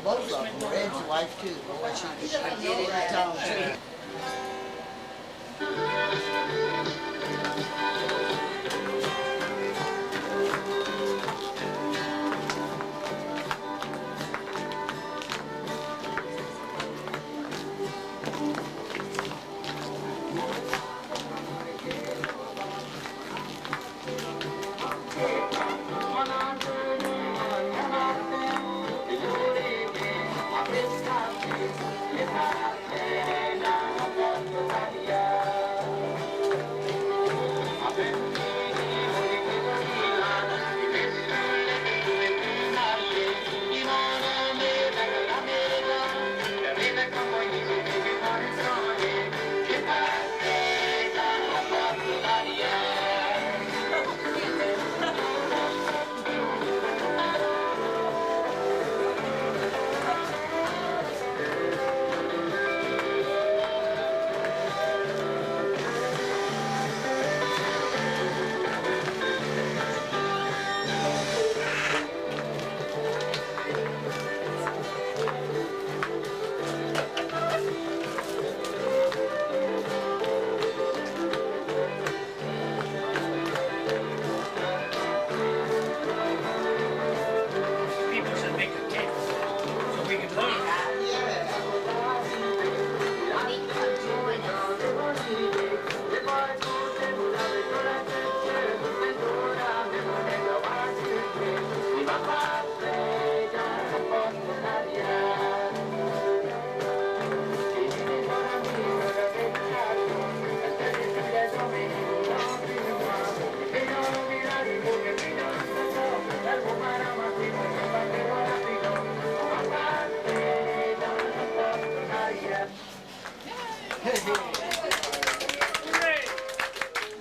Both of them, Red's wife too, but she did it in town too.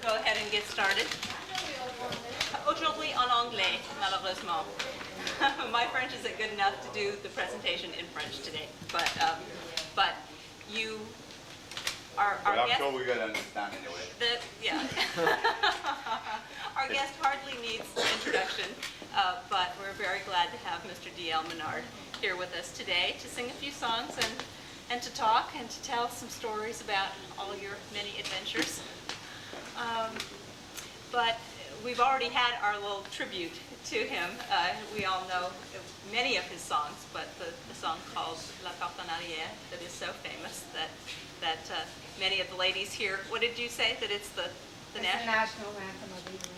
Go ahead and get started. Aujourd'hui en anglais, malheureusement. My French isn't good enough to do the presentation in French today, but you are our I'm guest. sure we're going to understand anyway. Yeah. Our guest hardly needs introduction, but we're very glad to have Mr. D.L. Menard here with us today to sing a few songs and to talk and to tell some stories about all your many adventures. But we've already had our little tribute to him. We all know many of his songs, but the song called La Porte en Arrière that is so famous that many of the ladies here, what did you say, that it's the national anthem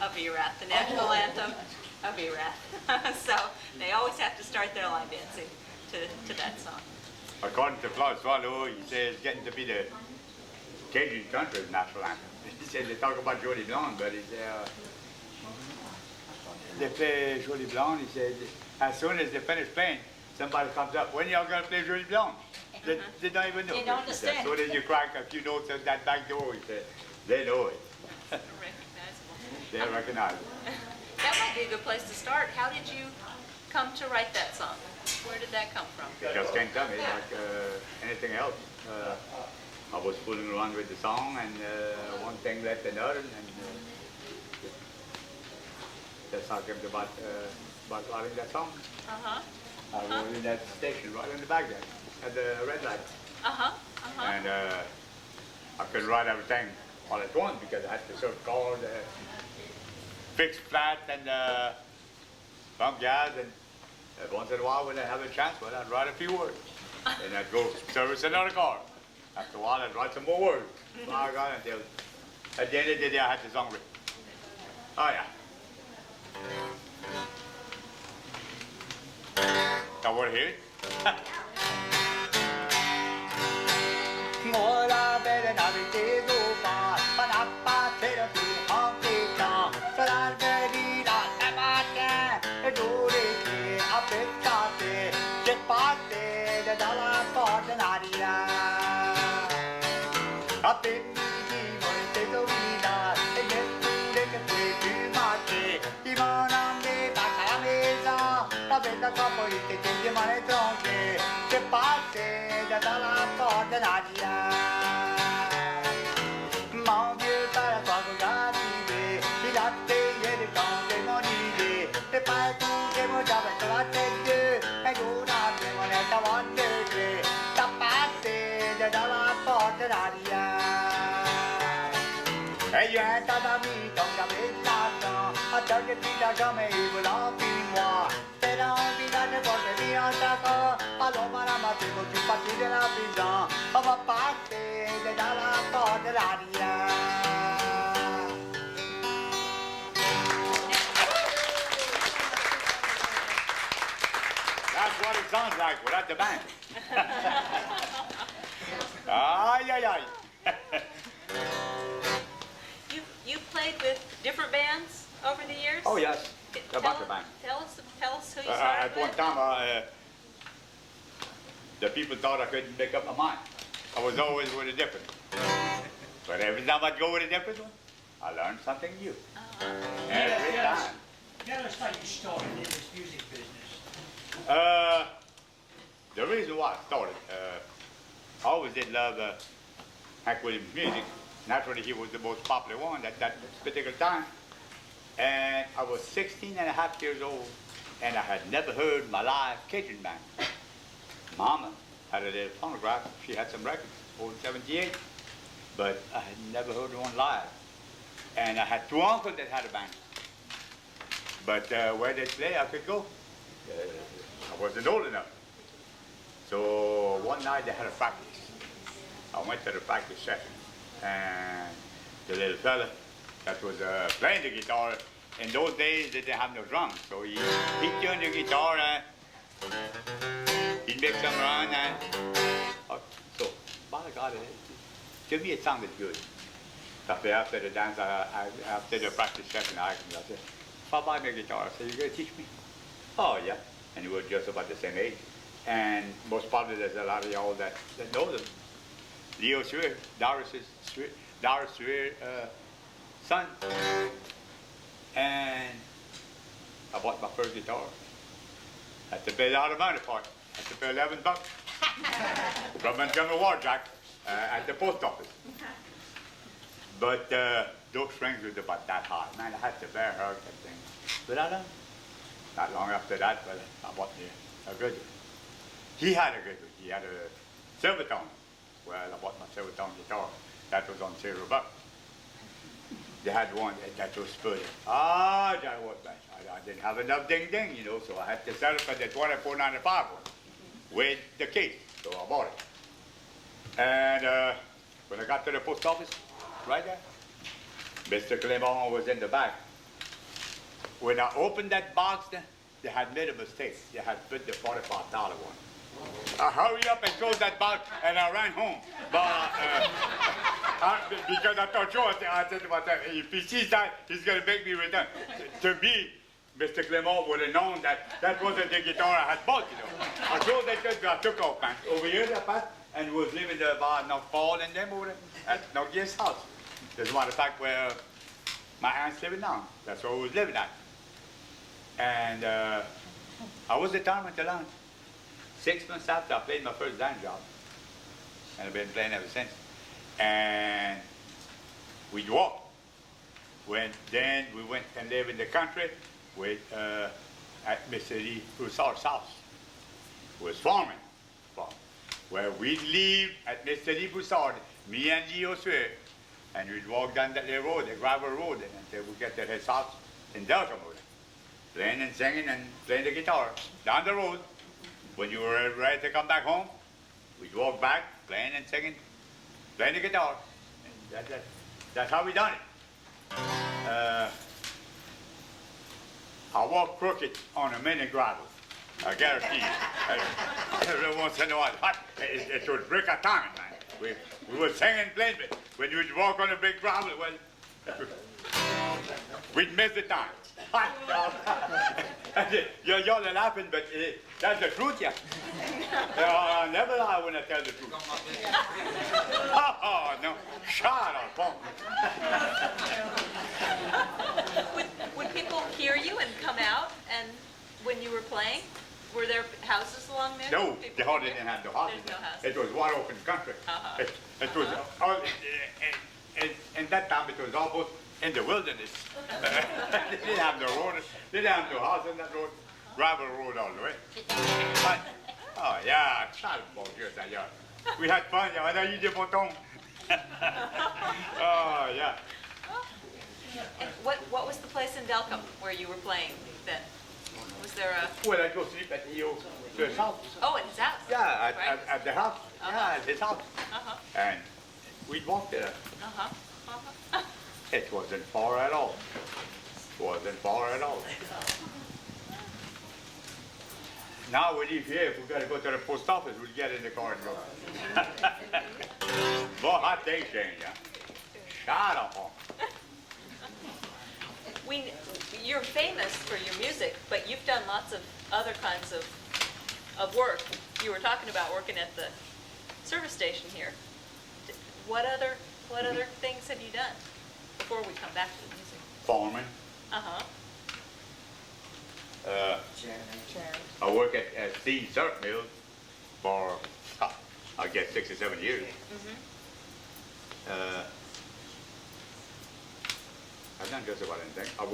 of Iraq, the national anthem of Iraq. So they always have to start their line dancing to that song. According to Claude Swallow, he says it's getting to be the Acadian country's national anthem. He said they talk about Jolie Blonde, but he said they play Jolie Blonde. He said as soon as they finish playing, somebody comes up, when y'all gonna play Jolie Blonde? They don't even know. They don't understand. As soon as you crack a few notes at that back door, he said, they know it. Recognizable. They recognize it. That might be a good place to start. How did you come to write that song? Where did that come from? Just can't tell me like anything else. I was fooling around with the song, and one thing led to another, and that's how I came about writing that song. I was in that station right in the back there, at the red light. And I couldn't write everything all at once because I had to sort of chord, fixed flat, and bump jazz, and once in a while when I have a chance, well, I'd write a few words. And I'd go service another car. After a while, I'd write some more words. So I got until at the end of the day, I had the song written. Oh yeah. Y'all want to hear it? Mon Dieu, par la foi, vous arrivez, il a payé le temps de mon idée, et pas tout, j'ai mon diable sur la tête de, et Et ta dami comme j'avais l'argent, à tel que tu l'as jamais eu l'envie-moi. C'est l'envie d'aller voir des vies en d'accord. Alors madame, tu vas tu partir de la prison. On va passer de dans la porte de l'arrière. That's what it sounds like without the band. Ay, ay, ay. You played with different bands over the years? Oh, yes. A bunch of bands. Tell us who you started At one with. time, the people thought I couldn't make up my mind. I was always with a different one. But every time I'd go with a different one, I learned something new. Every time. Tell us how you started in this music business. The reason why I started, I always did love Hank Williams' music. Naturally, he was the most popular one at that particular time. And I was 16 and a half years old, and I had never heard my live Acadian band. Mama had a little phonograph. She had some records, old 78, but I had never heard one live. And I had two uncles that had a band. But where they play, I could go. I wasn't old enough. So one night they had a practice. I went to the practice session, and the little fella that was playing the guitar, in those days they didn't have no drums, so he tuned the guitar and he'd make some run, and so by God, to me it sounded good. After the dance, after the practice session, I said, if I buy me a guitar, I said, you gonna teach me? Oh yeah, and we were just about the same age. And most probably there's a lot of y'all that know them. Leo Swear, Doris Swear, son. And I bought my first guitar. I had to pay a lot of money for it. I had to pay $11 from Montgomery Warjack at the post office. But those strings were about that high. Man, I had to bear hug that thing. But I don't. Not long after that, well, I bought me a good one. He had a good one. He had a Silvertone. Well, I bought my Silvertone guitar. That was on $0. They had one that was spurred. That was bad. I didn't have enough ding-ding, you know, so I had to settle for the $24.95 one with the case. So I bought it. And when I got to the post office, right there, Mr. Clement was in the back. When I opened that box, they had made a mistake. They had put the $45 one. I hurried up and closed that box, and I ran home. But because I thought, Joe, I said to myself, if he sees that, he's going to make me return. To me, Mr. Clement would have known that that wasn't the guitar I had bought, you know. I closed that because I took off, man. Over here, that part, and was living there by North Paul and them over there at Nogia's house. As a matter of fact, where my aunt's living now. That's where I was living at. And I was determined to learn. 6 months after I played my first band job, and I've been playing ever since. And we'd walk. Then we went and lived in the country with at Mr. Lee Broussard's house. It was farming, where we'd leave at Mr. Lee Broussard, me and Leo Swear, and we'd walk down that little road, the gravel road, until we get to his house in Delta mode. Playing and singing and playing the guitar down the road. When you were ready to come back home, we'd walk back, playing and singing, playing the guitar. And that's how we done it. I walk crooked on a mini gravel, I guarantee you. Every once in a while, it was break a time, man. We were singing and playing, but when you'd walk on a big gravel, well, we'd miss the time. Y'all are laughing, but that's the truth, yeah. I never lie when I tell the truth. Oh, no. Shut up. Would people hear you and come out and when you were playing? Were there houses along there? No, People the could hall hear? didn't have the houses. There's no houses. It was wide open country. It was, in that time, it was almost in the wilderness. They didn't have no road, they didn't have no house on that road, gravel road all the way. But, oh yeah, child years that yeah. We had fun, yeah. I know you did bon ton. Oh yeah. And what was the place in Delcom where you were playing then? Was there a? Well, I go sleep at his house. Oh, at his house. Yeah, Right. at the house. Yeah, at his house. Uh-huh. And we'd walk there. Uh-huh. Uh-huh. It wasn't far at all. Wasn't far at all. Now we leave here. If we gotta go to the post office, we'll get in the car and go. Vad har det changed? Shut up. You're famous for your music, but you've done lots of other kinds of work. You were talking about working at the service station here. What other things have you done before we come back to the music? Farming. Uh-huh. I work at Steam Syrup Mill for, I guess, 6 or 7 years. I've done just about anything. I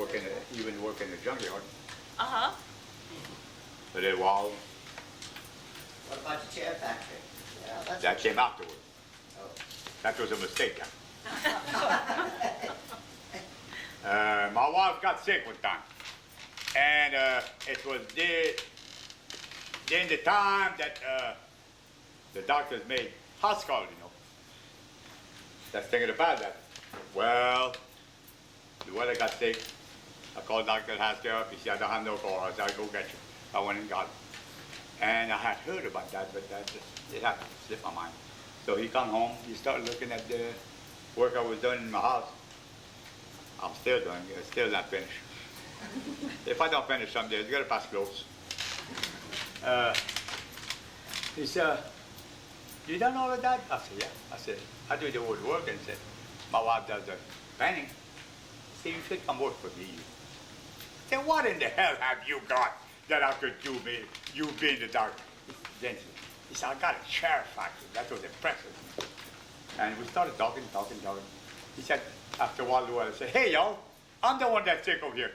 even work in the junkyard Uh-huh. for a little while. What about the chair factory? Yeah, that's That came afterwards. Oh. That was a mistake. My wife got sick one time. And it was then the time that the doctors made house call, you know. That's thinking about that. Well, the weather got sick. I called Dr. Haskell up. He said, I don't have no car. I said, I'll go get you. I went and got it. And I had heard about that, but it had slipped my mind. So he come home. He started looking at the work I was doing in my house. I'm still doing it. Still not finished. If I don't finish someday, it's gonna pass close. He said, you done all of that? I said, yeah. I said, I do the wood work. And he said, my wife does the painting. He said, you should come work for me. I said, what in the hell have you got that I could do, me? You being the doctor. Then he said, I got a chair factory. That was impressive. And we started talking. He said, after a while, I said, hey, y'all, I'm the one that's sick over here.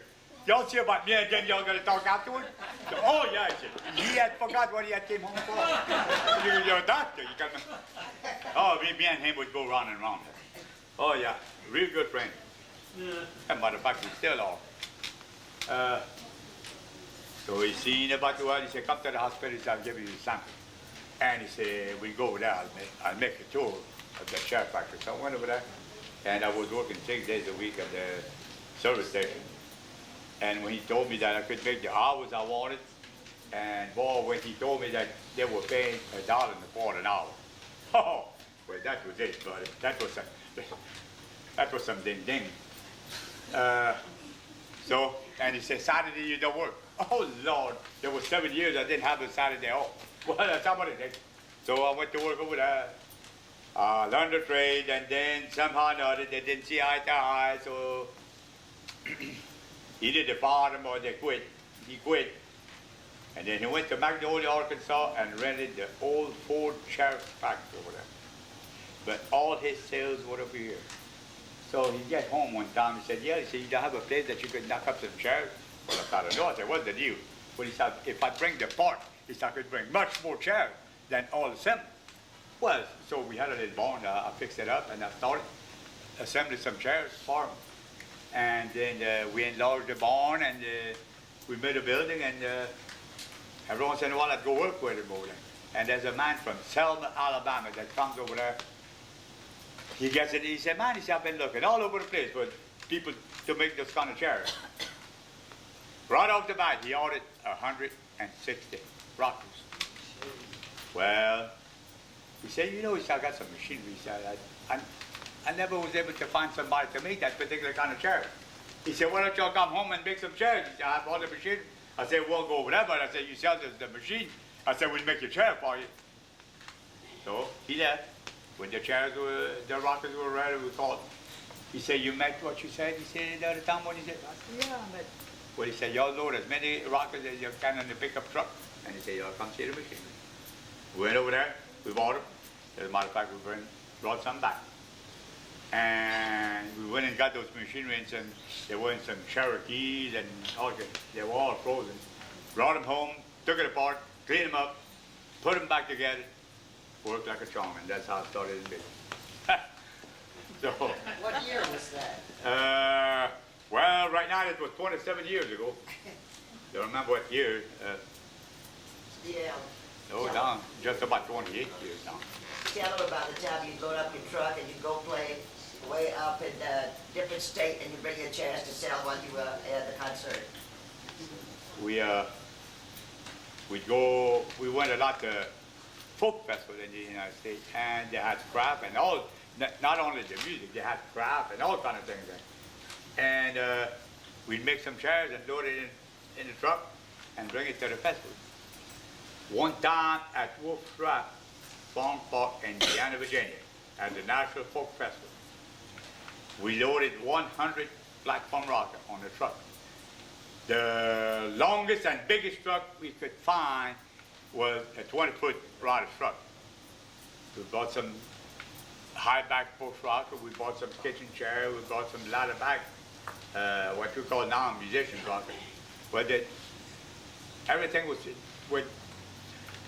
Y'all see about me and then y'all gonna talk afterward? So, oh, yeah, I said, he had forgot what he had came home for. You're a doctor. You can... Oh, me and him would go round and round. Oh, yeah, real good friend. And matter of fact, we still are. So he seen about the world. He said, come to the hospital. He said, I'll give you a sample. And he said, we go over there. I'll make a tour of the chair factory. So I went over there. And I was working 6 days a week at the service station. And when he told me that I could make the hours I wanted, and boy, when he told me that they were paying $1.25 an hour, oh, well, that was it, buddy. That was some ding-ding. So, and he said, Saturday you don't work. Oh, Lord, there was 7 years I didn't have a Saturday off. Well, that's how it is. So I went to work over there. Learned the trade, and then somehow or another they didn't see eye to eye, so either they fired him or they quit. He quit. And then he went to Magnolia, Arkansas, and rented the old Ford chair factory over there. But all his sales were over here. So he got home one time, he said, yeah, he said, you don't have a place that you could knock up some chairs? Well, I thought, no. I said, what's the deal? Well, he said, if I bring the part, he said, I could bring much more chairs than all assembled. Well, so we had a little barn, I fixed it up, and I started assembling some chairs for him. And then we enlarged the barn, and we made a building, and every once in a while I'd go work with him over there. And there's a man from Selma, Alabama that comes over there. He gets it, he said, man, he said, I've been looking all over the place for people to make this kind of chairs. Right off the bat, he ordered 160 rockers. Well, he said, you know, he said, I got some machinery. He said, I never was able to find somebody to make that particular kind of chair. He said, why don't y'all come home and make some chairs? He said, I have all the machinery. I said, we'll go over there, but I said, you sell the machine. I said, we'll make your chair for you. So he left. When the chairs were, the rockers were ready, we called. He said, you meant what you said? He said, the other time when he said, I said, yeah, I meant. Well, he said, y'all load as many rockers as you can in the pickup truck. And he said, y'all come see the machine. We went over there, we bought them. As a matter of fact, we brought some back. And we went and got those machinery and there were some Cherokees and all, they were all frozen. Brought them home, took it apart, cleaned them up, put them back together, worked like a charm, and that's how I started in business. So, What year was that? well, right now it was 27 years ago. Don't remember what year. Yeah. No, down just about 28 years now. Tell them about the time you'd load up your truck and you'd go play way up in a different state and you bring you a chance to sell while you were at the concert. We went a lot to folk festival in the United States, and they had craft and all, not only the music, they had craft and all kind of things there. And we'd make some chairs and load it in the truck and bring it to the festival. One time at Wolf Trap Farm Park in Indiana, Virginia, at the National Folk Festival, we loaded 100 platform rockers on the truck. The longest and biggest truck we could find was a 20-foot rider truck. We bought some high back post rocker, we bought some kitchen chair, we bought some ladder back, what we call now musician rocker. But everything was with,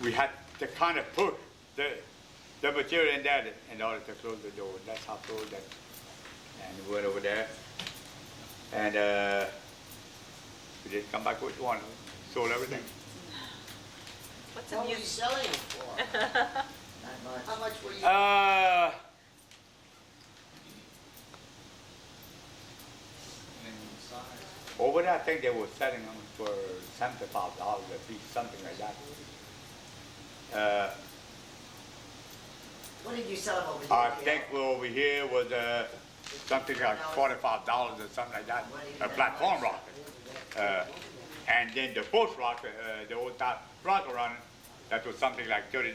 we had to kind of push the material in there in order to close the door. That's how close that. And we went over there, and we did come back with one. Sold everything. What's the What were you music? selling them for? Not much. How much were you? Over there, I think they were selling them for $75 a piece, something like that. What did you sell them over here? I think over here was something like $45 or something like that, a platform rocket. And then the post rocker, the old type rocker runner, that was something like $30.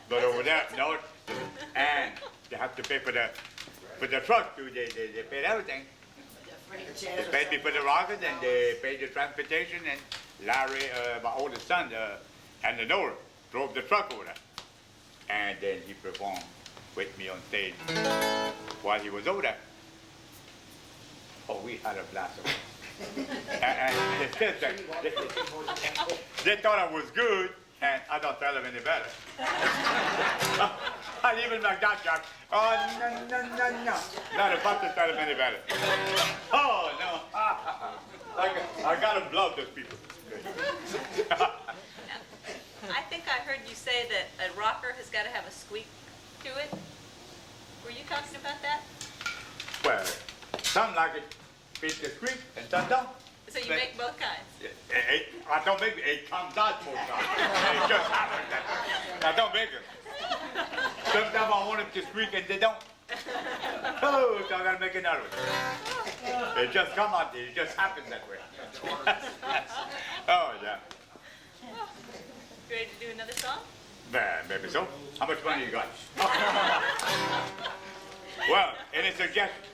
But over there, no, and they have to pay for the truck too. They paid everything. They paid me for the rocket, and they paid the transportation, and Larry, my oldest son, and the knower, drove the truck over there. And then he performed with me on stage while he was over there. Oh, we had a blast of it. and they thought I was good, and I don't tell them any better. And even like that, Jack, oh, no. Not about to tell them any better. Oh, no. I gotta love those people. I think I heard you say that a rocker has got to have a squeak to it. Were you talking about that? Well, some like it fits the squeak, and some don't. So you make both kinds? I don't make it. It comes out both times. It just happens that I don't make it. Sometimes I want them to squeak and they don't. Oh, so I gotta make another one. It just comes out. It just happens that way. Oh, yeah. You ready to do another song? Maybe so. How much money you got? Well, any suggestions?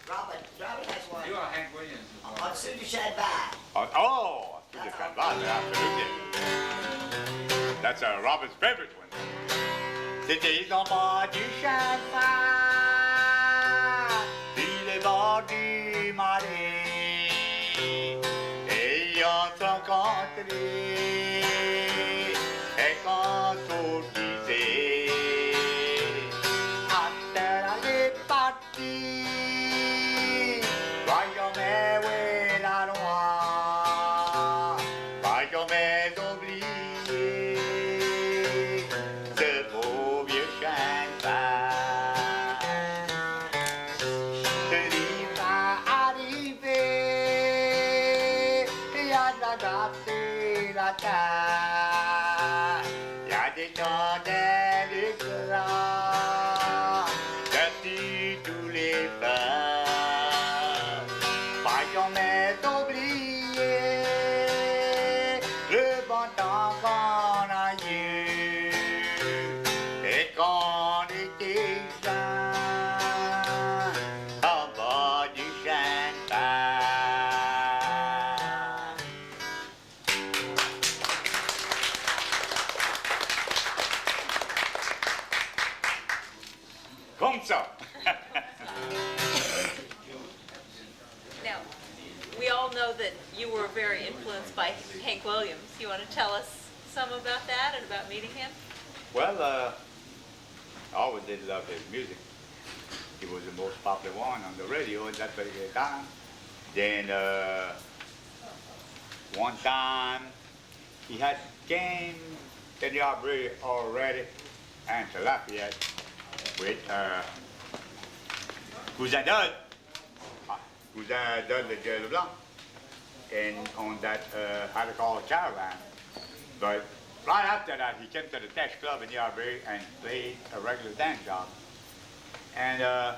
Robert has one. You are Hank Williams. On Soon to Shine By. Oh, absolutely. That's Robert's favorite one. C'était en bas du champagne, puis les bords du marais, et on se rencontrait, et quand on disait, après les parties, voyons mais où est la loi, voyons mais oublier ce beau vieux champagne. Ce livre va arriver, il y a de la grappe et la taille, il y a des tendelles d'éclat, depuis tous les bains. Voyons mais oublier le bon temps qu'on a eu et qu'on était jeunes en bas du champagne. Comme ça. Now, we all know that you were very influenced by Hank Williams. You want to tell us some about that and about meeting him? Well, I always did love his music. It was the most popular one on the radio at that particular time. Then one time he had came to the Aubrey already and to Lafayette with Cousin Dud, Cousin Dud de Leblanc, and on that how to call caravan. But right after that, he came to the Tesh Club in the Aubrey and played a regular dance job. And I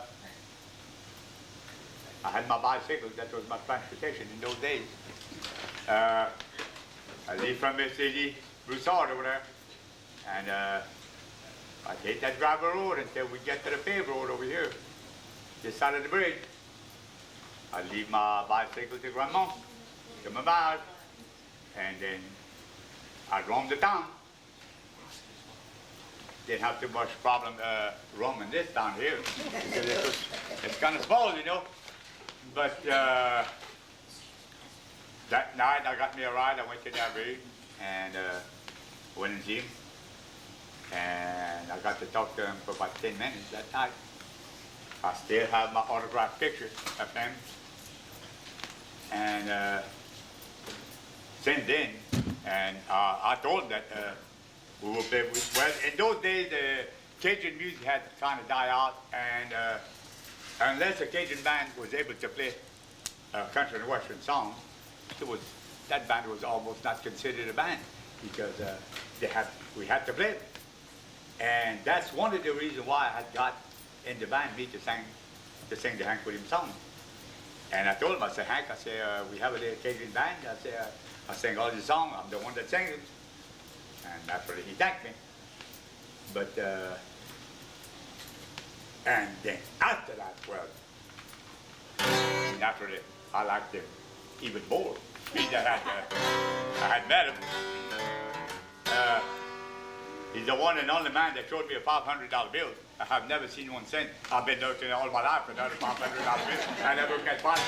had my bicycle, that was my transportation in those days. I leave from Mississippi, Broussard over there, and I take that gravel road until we get to the paved road over here, this side of the bridge. I leave my bicycle to Grandmont, to Menard, and then I roam the town. Didn't have too much problem roaming this town here, because it's kind of small, you know. But that night I got me a ride. I went to Abbey and went and see him. And I got to talk to him for about 10 minutes that night. I still have my autographed picture of him. And since then, and I told him that we will play with, well, in those days, Cajun music had kind of died out, and unless a Cajun band was able to play country and western songs, that band was almost not considered a band, because we had to play it. And that's one of the reasons why I had got in the band, me to sing the Hank Williams song. And I told him, I said, Hank, I said, we have a Acadian band. I said, I sing all the songs. I'm the one that sings it. And naturally, he thanked me. But, and then after that, well, naturally, I liked him even more. Being that I had met him. He's the one and only man that showed me a $500 bill. I have never seen one since. I've been looking all my life for another $500 bill. I never get one.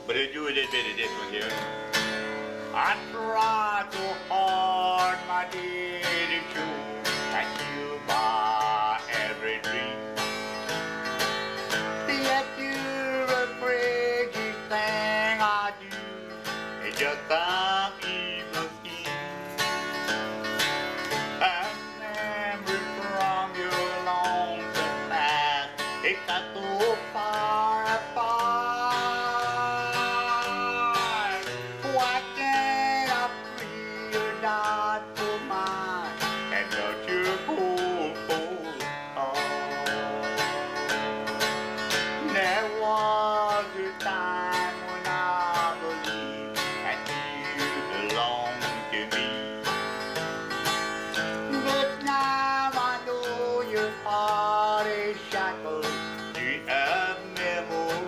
But I do a little bit of this one here. I try so hard, my dear, to show that you my every dream. Yet you're a crazy thing I do. It's just some evil scheme. I remember from your lonesome past, it's not so far apart. Why can't I free your dot for mine and touch your cold, cold heart? There was a time when I believed that you belonged to me. But now I know your heart is shackled to a memory.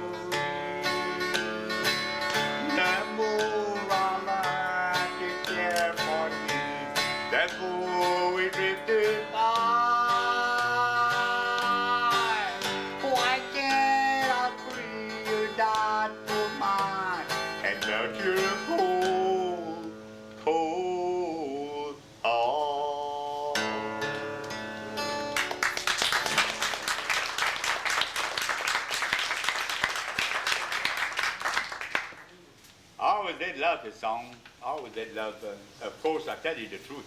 The more I learn to care for you, the more we drifted by. Why can't I free your dot for mine and melt your cold, cold heart? I always did love his song. I always did love, of course, I tell you the truth.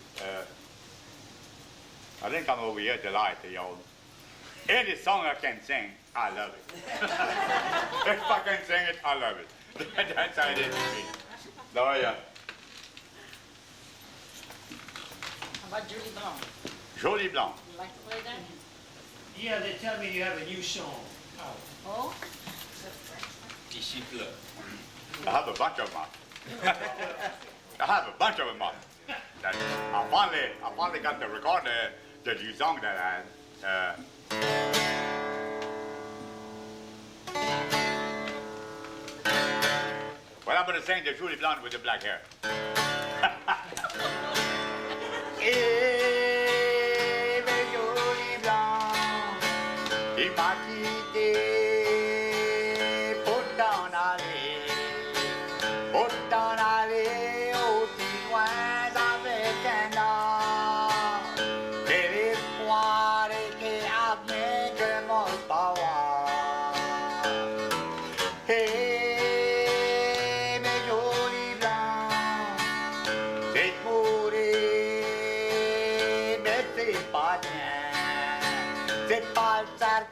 I didn't come over here to lie to y'all. Any song I can sing, I love it. If I can sing it, I love it. That's how it is to me. Oh, yeah. How about Julie Blanc? Jolie Blanc. You like to play that? Yeah, they tell me you have a new song. Oh? I have a bunch of them. I have a bunch of them. That I finally got to record the new song that I had. Well, I'm going to sing the Julie Blanc with the black hair. Eh, mais Julie Blanc, il m'a quitté pour dans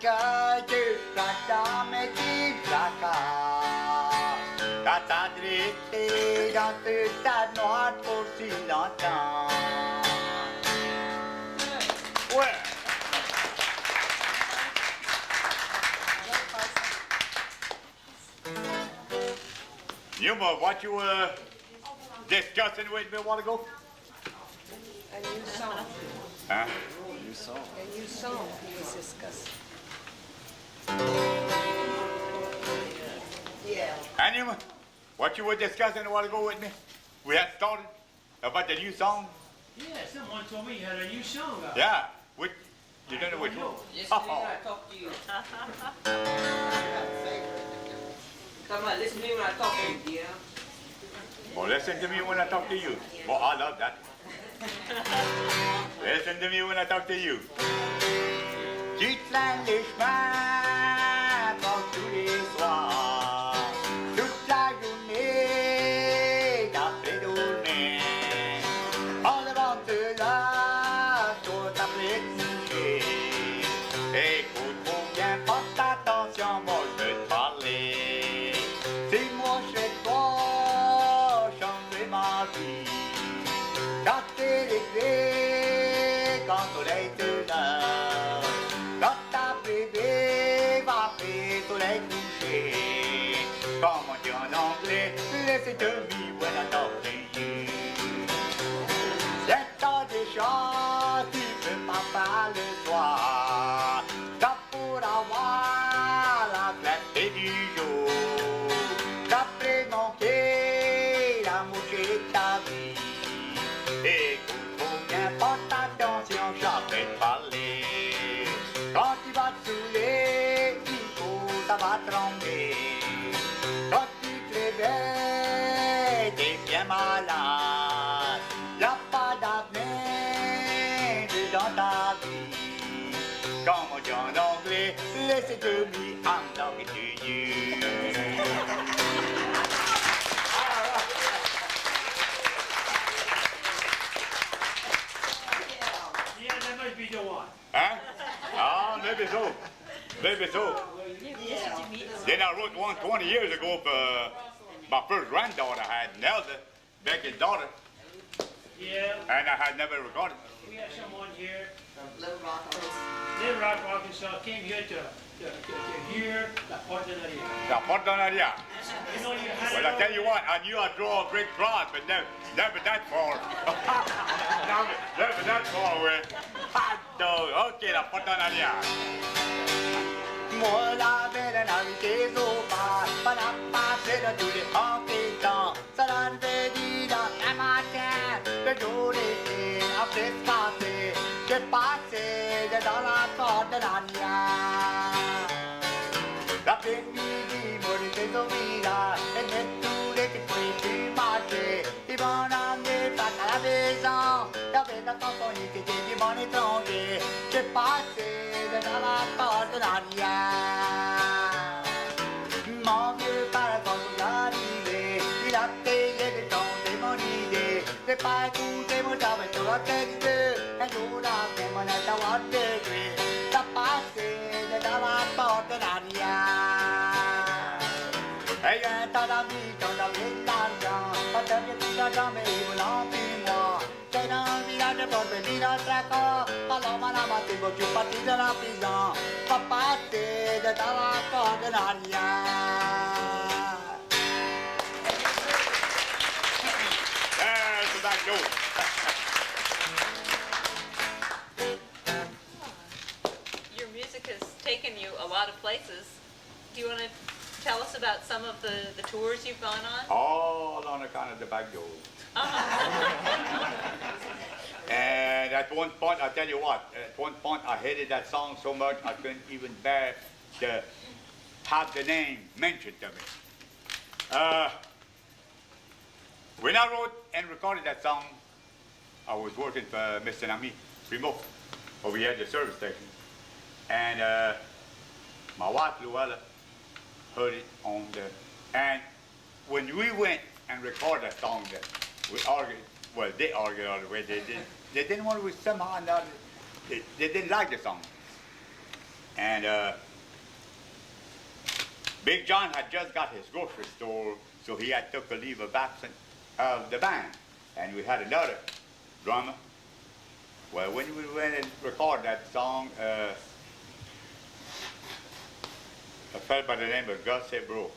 l'accueil du printemps mais qui placa. T'as t'adressé dans toute ta noix pour si longtemps. Ouais. Yuma, what you were discussing with me a while ago? A new song. Huh? A new song he was discussing. Yeah. And Yuma, what you were discussing a while ago with me? We had started about the new song? Yeah, someone told me you had a new song out. Yeah. Which, you don't know which one? Yesterday I talked to you. Come on, listen to me when I talk to you, dear. Well, listen to me when I talk to you. Well, I love that. Listen to me when I talk to you. Tu traînes les chemins comme tous les soirs, toute la journée t'as fait dormir. En levant de là, sur ta plaie couchée. Écoute-moi bien, porte attention, moi je veux te parler. Si moi je serais toi, changerais ma vie. Quand t'es l'été, quand le soleil te lève. Quand ta bébé va faire soleil couché. Comme on dit en anglais, listen to me when I talk to you. C'est temps des chants, tu peux pas faire le soir. T'as pour avoir la clarté du jour. T'as manqué la moitié de ta vie. Écoute-moi bien, porte attention, je vais te parler. Quand tu vas te saouler, il faut, ça va trembler. Quand tu te réveilles, t'es bien malade. Y'a pas d'avenir dans ta vie. Comme on dit en anglais, listen to me, I'm talking to you. Yeah, that must be the one. Huh? Oh, maybe so. Maybe so. Then I wrote one 20 years ago for my first granddaughter. I had Nelda, Becky's daughter, Yeah, and I had never recorded. we have someone here from Little Rock, Little Rock, Arkansas, came here to hear La Portenaria. La Portonaria. You know you had Well, I tell you what, I knew I'd draw a great crowd, but never that far. never that far away. Hot dog. Okay, La Portonaria. Moi la belle naviguer au bar, pas la passer de tous les habitants. Ça donne des dits dans un matin, le jour d'été, après ce passé, j'ai passé dans la porte de l'Ania. L'après-midi, moi j'étais au village, et j'ai tous les petits fruits du marché. Ils m'ont amené pas à la maison, y'avait la compagnie qui était du bon étranger. J'ai passé dans la porte de l'Ania. Mon vieux père, quand vous arrivez, il a payé le temps de mon idée. J'ai pas écouté mon travail sur la tête de un jour après mon état à degré. T'as passé dans la porte de l'Ania. Et un tas d'amis qui ont donné de l'argent, pas de tout l'argent, mais ils voulaient plus moi. C'est dans le village de Porte-Béni, notre accord. Alors, madame, tu vas tu partir de la prison. Papa, t'es dans la porte de l'Ania. There's the back door. Your music has taken you a lot of places. Do you want to tell us about some of the tours you've gone on? All on account of the back door. And at one point, I tell you what, at one point I hated that song so much I couldn't even bear to have the name mentioned to me. When I wrote and recorded that song, I was working for Mr. Nami Primo over here at the service station. And my wife Luella heard it on the, and when we went and recorded that song, that we argued, well, they argued all the way. They didn't want to somehow or another, they didn't like the song. And Big John had just got his grocery store, so he had took a leave of absence of the band. And we had another drummer. Well, when we went and recorded that song, a fellow by the name of Gus Ebro,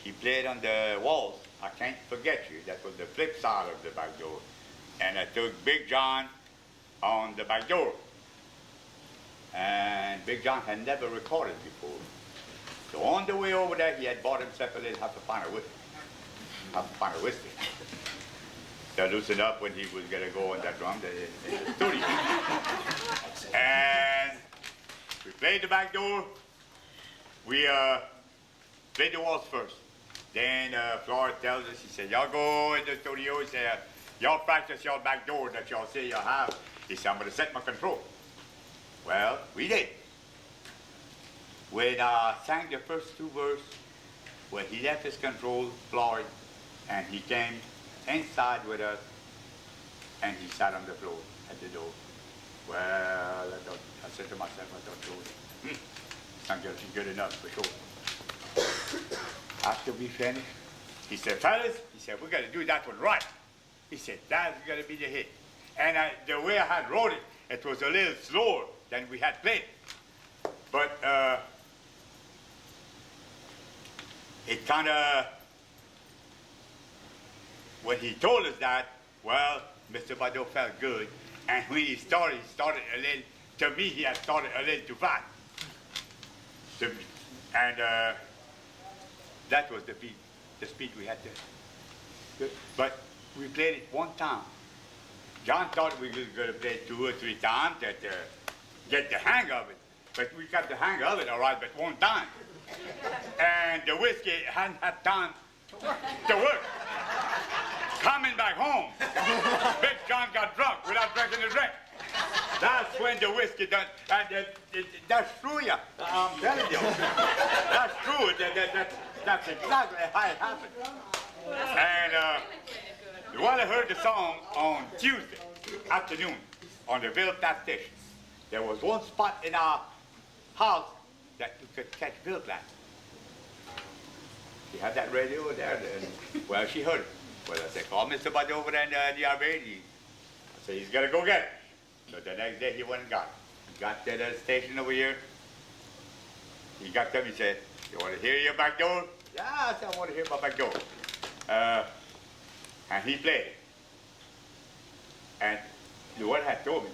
he played on the walls, I Can't Forget You. That was the flip side of the back door. And I took Big John on the back door. And Big John had never recorded before. So on the way over there, he had bought himself a little half a pint of whiskey. To loosen up when he was going to go on that drum in the studio. And we played the back door. We played the waltz first. Then Florida tells us, he said, y'all go in the studio. He said, y'all practice your back door that y'all say y'all have. He said, I'm going to set my control. Well, we did. When I sang the first two verses, when he left his control, Floyd, and he came inside with us, and he sat on the floor at the door. Well, I said to myself, I thought, it's not going to be good enough for sure. After we finished, he said, fellas, he said, we're going to do that one right. He said, that's going to be the hit. And the way I had wrote it, it was a little slower than we had played. But it kind of, when he told us that, well, Mr. Bado felt good. And when he started a little, to me, he had started a little too fast. And that was the speed we had to. But we played it one time. John thought we were going to play 2 or 3 times to get the hang of it. But we got the hang of it all right, but one time. And the whiskey hadn't had time to work. Coming back home, Big John got drunk without drinking the drink. That's when the whiskey done. That's true, yeah. I'm telling you. That's true. That's exactly how it happened. And while I heard the song on Tuesday afternoon on the Ville Platte station, there was one spot in our house that you could catch Ville Platte. She had that radio there. Well, she heard it. Well, I said, call Mr. Bud over there in the RV. I said, he's got to go get it. So the next day he went and got it. He got to the station over here. He got them, he said, you want to hear your back door? Yeah, I said, I want to hear my back door. And he played it. And the one had told me,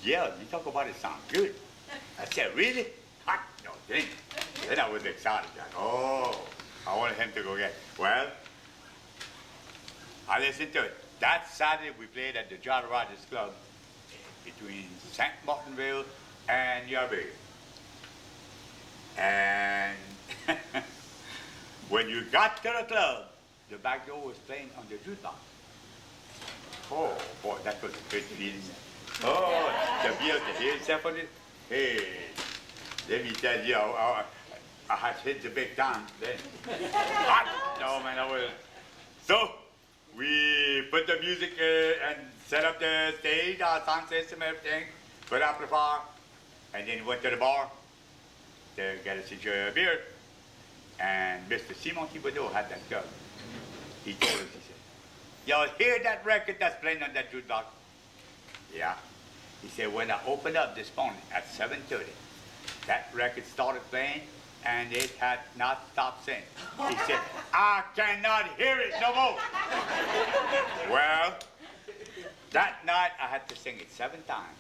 yeah, you talk about it sounds good. I said, really? Hot? No, dang. Then I was excited. Like, oh, I wanted him to go get it. Well, I listened to it. That Saturday we played at the Jolly Rogers Club between St. Martinville and Yarberry. And when you got to the club, the back door was playing on the jukebox. Oh, boy, that was a good feeling. Oh, to be able to hear yourself on it. Hey, let me tell you, I had hit the big time then. No, man, I was. So, we put the music and set up the stage, our sound system, everything, put amplifier, and then went to the bar to get us a beer. And Mr. Simon Thibodeau had that club. He told us, he said, y'all hear that record that's playing on that jukebox? Yeah. He said, when I opened up this morning at 7:30, that record started playing, and it had not stopped since. He said, I cannot hear it no more. Well, that night I had to sing it 7 times.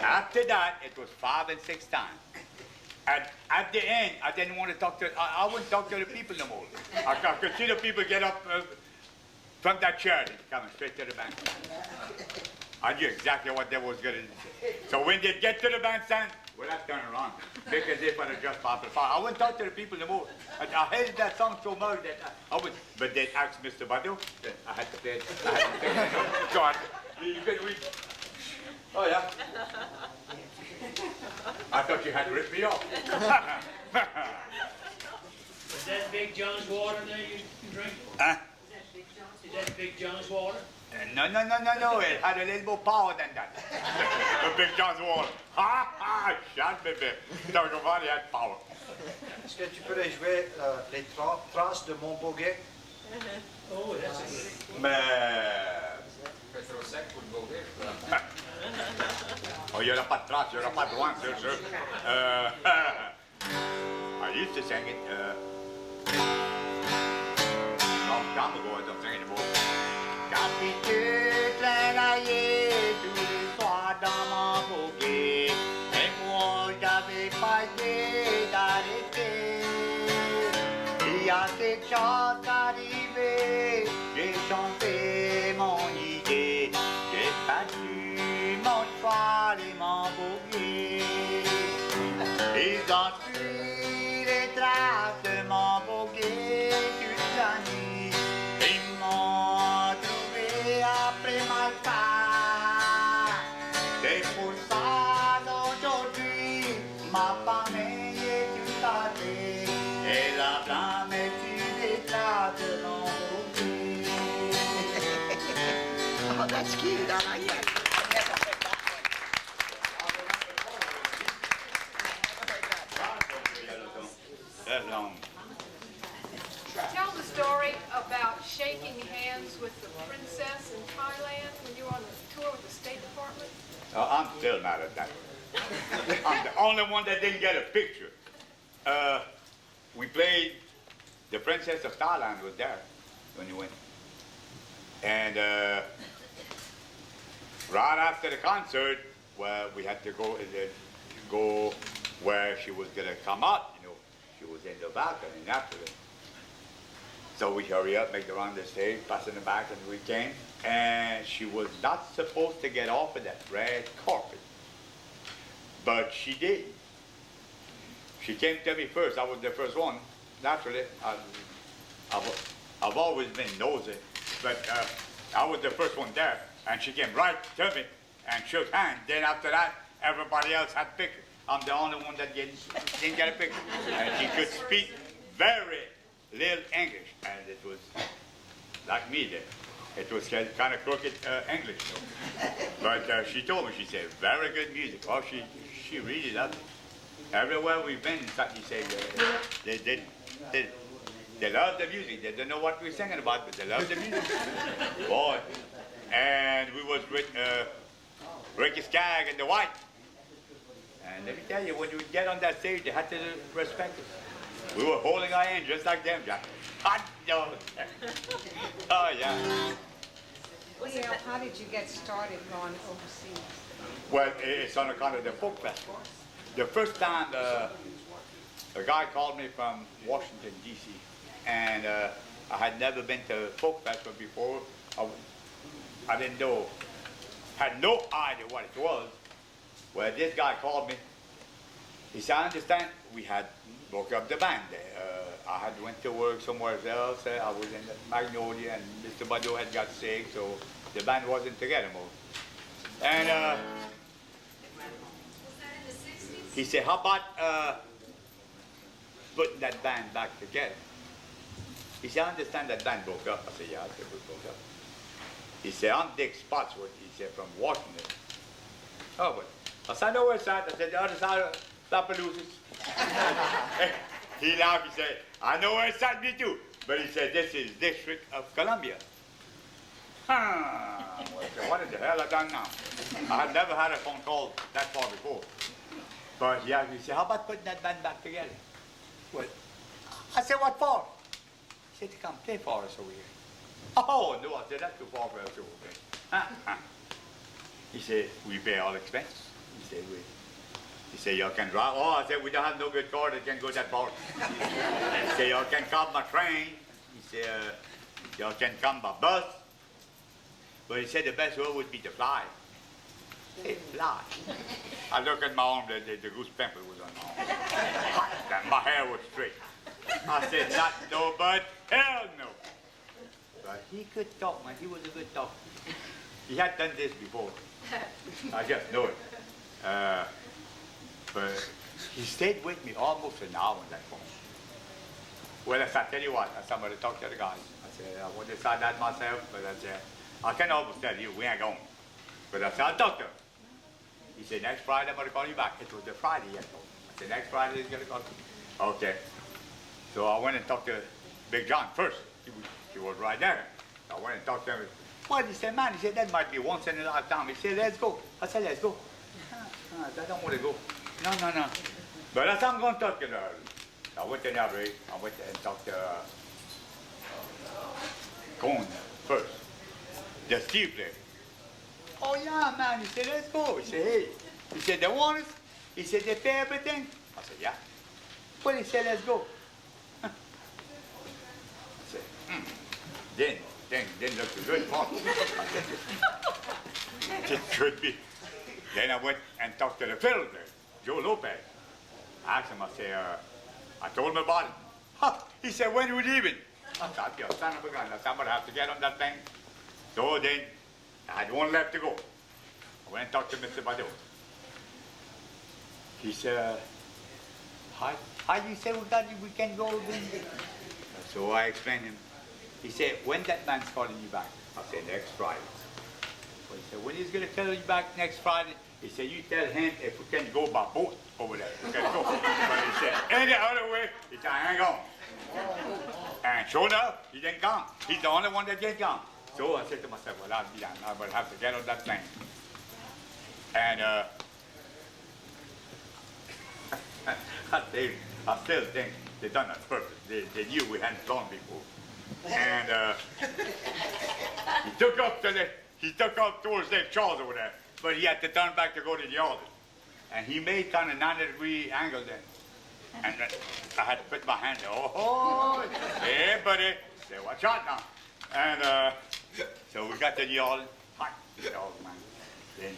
After that, it was 5 and 6 times. And at the end, I didn't want to talk to, I wouldn't talk to the people no more. I could see the people get up from that chair and coming straight to the bandstand. I knew exactly what they was going to do. So when they get to the bandstand, well, I turn around. Because if I just pop the fire, I wouldn't talk to the people no more. I hated that song so much that I would, but they asked Mr. Badu, I had to play it. I had to play it. So you could read. Oh, yeah. I thought you had to rip me off. Is that Big John's water there you drink? Huh? Is that Big Is that Big John's water? No, it had a little more power than that. The Big John's water. Ha, shot, baby. Talk about it had power. Est-ce que tu pourrais jouer les traces de mon boguet? Oh, that's a good. Mais... Oh, il n'y aura pas de trace, il n'y aura pas de loin, c'est sûr. I used to sing it long time ago, I don't sing it anymore. Capitaine Clanaillé, tous les soirs dans mon bouquet, et moi j'avais pas idée d'arrêter. Il y a cette chance arrivée, j'ai chanté mon idée, j'ai battu mon cheval et mon bouquet. Ils ont suivi les traces de mon bouquet toute la nuit, ils m'ont trouvé après ma part. C'est pour ça d'aujourd'hui, ma famille est tout à fait, et la blâme est sur les traces de mon bouquet. Oh, that's cute. I like that. I never heard that That's long. Tell the story about shaking hands with the princess in Thailand when you were on the tour with the State Department. I'm still mad at that. I'm the only one that didn't get a picture. We played, the Princess of Thailand was there when you went. And right after the concert, well, we had to go where she was gonna come out, you know. She was in the balcony after it. So we hurry up, make the round the stage, pass in the back, and we came. And she was not supposed to get off of that red carpet. But she did. She came to me first. I was the first one. Naturally, I've always been nosy. But I was the first one there. And she came right to me and shook hands. Then after that, everybody else had pictures. I'm the only one that didn't get a picture. And she could speak very little English. And it was like me there. It was kind of crooked English. But she told me, she said, very good music. Oh, she really loved it. Everywhere we've been, she said, they love the music. They don't know what we're singing about, but they love the music. Boy. And we was with Ricky Skaggs and the White. And let me tell you, when you would get on that stage, they had to respect us. We were holding our hand just like them, Jack. Hot dog. Oh, yeah. Leo, how did you get started going overseas? Well, it's on account of the folk festival. The first time a guy called me from Washington, D.C., and I had never been to folk festival before. I didn't know, had no idea what it was. Well, this guy called me. He said, I understand we had broke up the band there. I had went to work somewhere else. I was in Magnolia, and Mr. Bado had got sick, so the band wasn't together more. And he said, how about putting that band back together? He said, I understand that band broke up. I said, yeah, I said, we broke up. He said, I'm Dick Spotswood. He said, from Washington. Oh, but I said, I know where it's at. I said, the other side of Lapaloozas. He laughed. He said, I know where it's at, me too. But he said, this is District of Columbia. Well, I said, what in the hell I done now? I had never had a phone call that far before. But yeah, he said, how about putting that band back together? Well, I said, what for? He said, to come play for us over here. Oh, no, I said, that's too far for us to play. He said, we pay all expenses. He said, y'all can drive. Oh, I said, we don't have no good car that can go that far. He said, y'all can come by train. He said, y'all can come by bus. But he said the best way would be to fly. Hey, fly. I look at my arm, the goose pimple was on my arm. My hair was straight. I said, not no, but hell no. But he could talk, man. He was a good talker. He had done this before. I just know it. But he stayed with me almost an hour on that phone. Well, I said, tell you what, I said, I'm going to talk to the guys. I said, I want to decide that myself, but I said, I can't always tell you, we ain't going. But I said, I'll talk to him. He said, next Friday I'm going to call you back. It was the Friday he had told me. I said, next Friday he's going to call me. Okay. So I went and talked to Big John first. He was right there. So I went and talked to him. What? He said, man, he said, that might be once in a lifetime. He said, let's go. I said, let's go. I don't want to go. No. But I said, I'm going to talk to her. I went to Nairobi. I went and talked to Cone first. The steel player. Oh, yeah, man. He said, let's go. He said, hey. He said, they want us? He said, they pay everything? I said, yeah. Well, he said, let's go. I said, didn't look too good, Mom. It could be. Then I went and talked to the fiddler, Joe Lopez. I asked him, I said, I told him about it. Huh. He said, when are we leaving? I thought, you son of a gun. I said, I'm going to have to get on that thing. So then, I had one left to go. I went and talked to Mr. Badu. He said, how you say we can go? So I explained him. He said, when that man's calling you back? I said, next Friday. Well, he said, when he's going to call you back next Friday? He said, you tell him if we can go by boat over there. We can go. But he said, any other way? He said, I ain't going. And sure enough, he didn't come. He's the only one that didn't come. So I said to myself, well, I'll be down. I will have to get on that plane. And I still think they done that purpose. They knew we hadn't flown before. And he took up towards Lake Charles over there, but he had to turn back to go to the other. And he made kind of 90-degree angle then. And I had to put my hand there. Oh, hey, buddy. Say, watch out now. And so we got to New Orleans. Hot. Oh, man. Then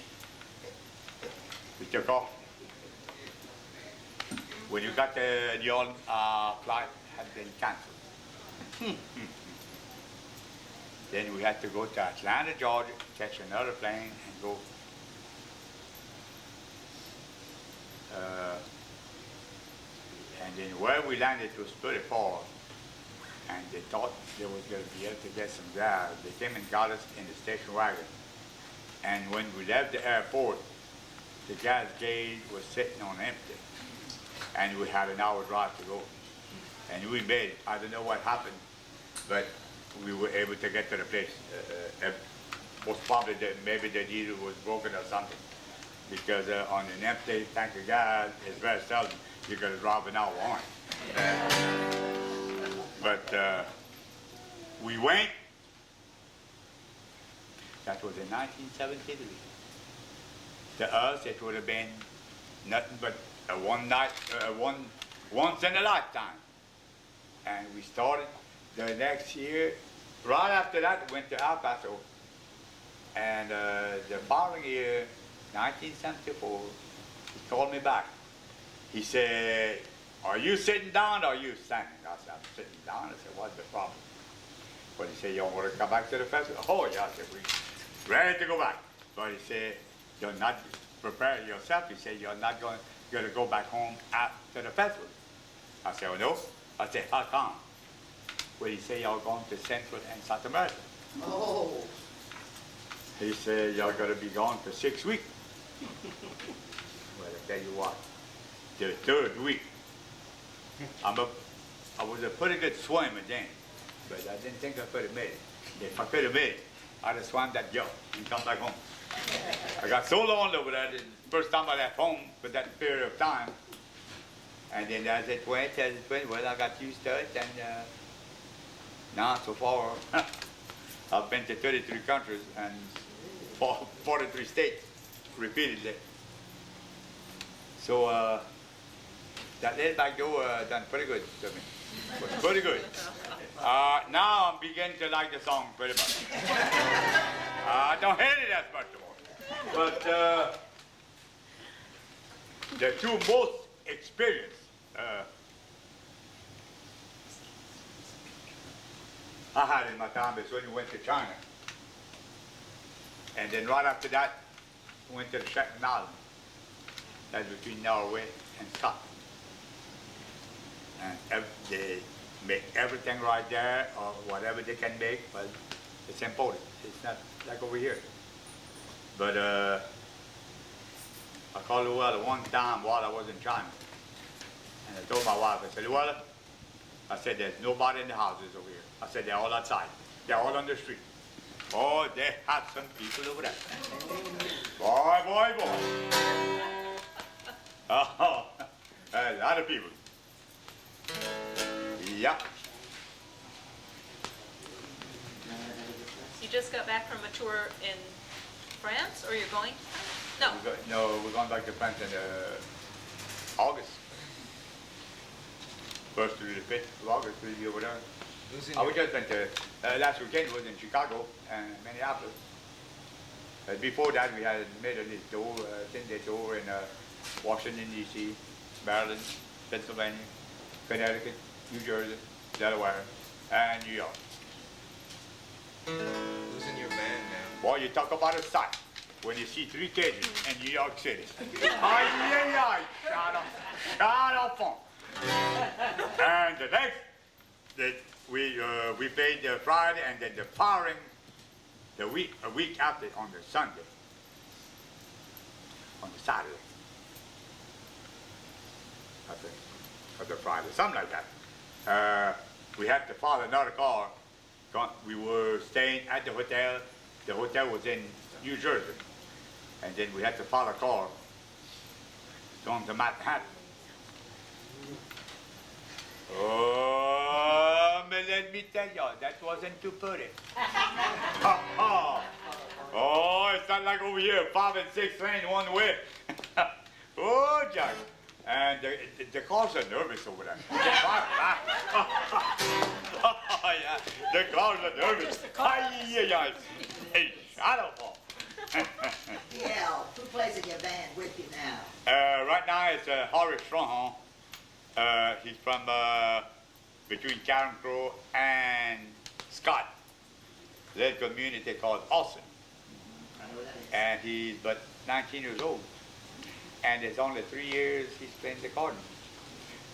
we took off. When you got to New Orleans, flight had been canceled. Then we had to go to Atlanta, Georgia, catch another plane and go. And then where we landed was pretty far. And they thought they was going to be able to get some gas. They came and got us in the station wagon. And when we left the airport, the gas gauge was sitting on empty. And we had an hour drive to go. And we made it. I don't know what happened, but we were able to get to the place. Most probably maybe the needle was broken or something. Because on an empty tank of gas, it's very seldom you're going to drive an hour on it. But we went. That was in 1973. To us, it would have been nothing but a one night, once in a lifetime. And we started the next year. Right after that, we went to El Paso. And the following year, 1974, he called me back. He said, are you sitting down or are you standing? I said, I'm sitting down. I said, what's the problem? But he said, you want to come back to the festival? Oh, yeah. I said, we're ready to go back. But he said, you're not preparing yourself. He said, you're not going to go back home after the festival. I said, oh, no. I said, how come? Well, he said, you're going to Central and South America. Oh. He said, you're going to be gone for 6 weeks. Well, I tell you what, the third week, I was a pretty good swimmer then, but I didn't think I could have made it. If I could have made it, I'd have swam that jump and come back home. I got so long over there, the first time I left home for that period of time, and then as it went, well, I got used to it, and now so far, I've been to 33 countries and 43 states repeatedly. So that little back door done pretty good to me. It was pretty good. Now I'm beginning to like the song pretty much. I don't hate it as much anymore. But the two most experienced I had in my time is when we went to China. And then right after that, we went to the Shetland Islands. That's between Norway and Scotland. And make everything right there, or whatever they can make, but it's imported. It's not like over here. But I called Luella one time while I was in China, and I told my wife, I said, Luella, I said, there's nobody in the houses over here. I said, they're all outside. They're all on the street. Oh, they have some people over there. Boy, boy, boy. Oh, a lot of people. Yeah. You just got back from a tour in France, or you're going? No. No, we're going back to France in August. 1st to the 5th of August, we'll be over there. We just went to, last weekend was in Chicago and Minneapolis. Before that, we had made a tour, 10-day tour in Washington, D.C., Maryland, Pennsylvania, Connecticut, New Jersey, Delaware, and New York. Who's in your band now? Boy, you talk about a sight when you see 3 cages in New York City. Ay, ay, ay, shut up. And the next, we played Friday, and then the following, a week after, on the Sunday, on the Saturday, after Friday, something like that. We had to follow another car. We were staying at the hotel. The hotel was in New Jersey, and then we had to follow a car going to Manhattan. Oh, but let me tell you, that wasn't too pretty. Oh, it's not like over here, 5 and 6 lane one way. Oh, Jack. And the cars are nervous over there. Oh, yeah, the cars are nervous. Hey, shut up. Yeah, who plays in your band with you now? Right now it's Horace Stronghold. He's from between Karen Crow and Scott. There's a community called Austin. And he's but 19 years old. And it's only 3 years he's playing the Cardinals.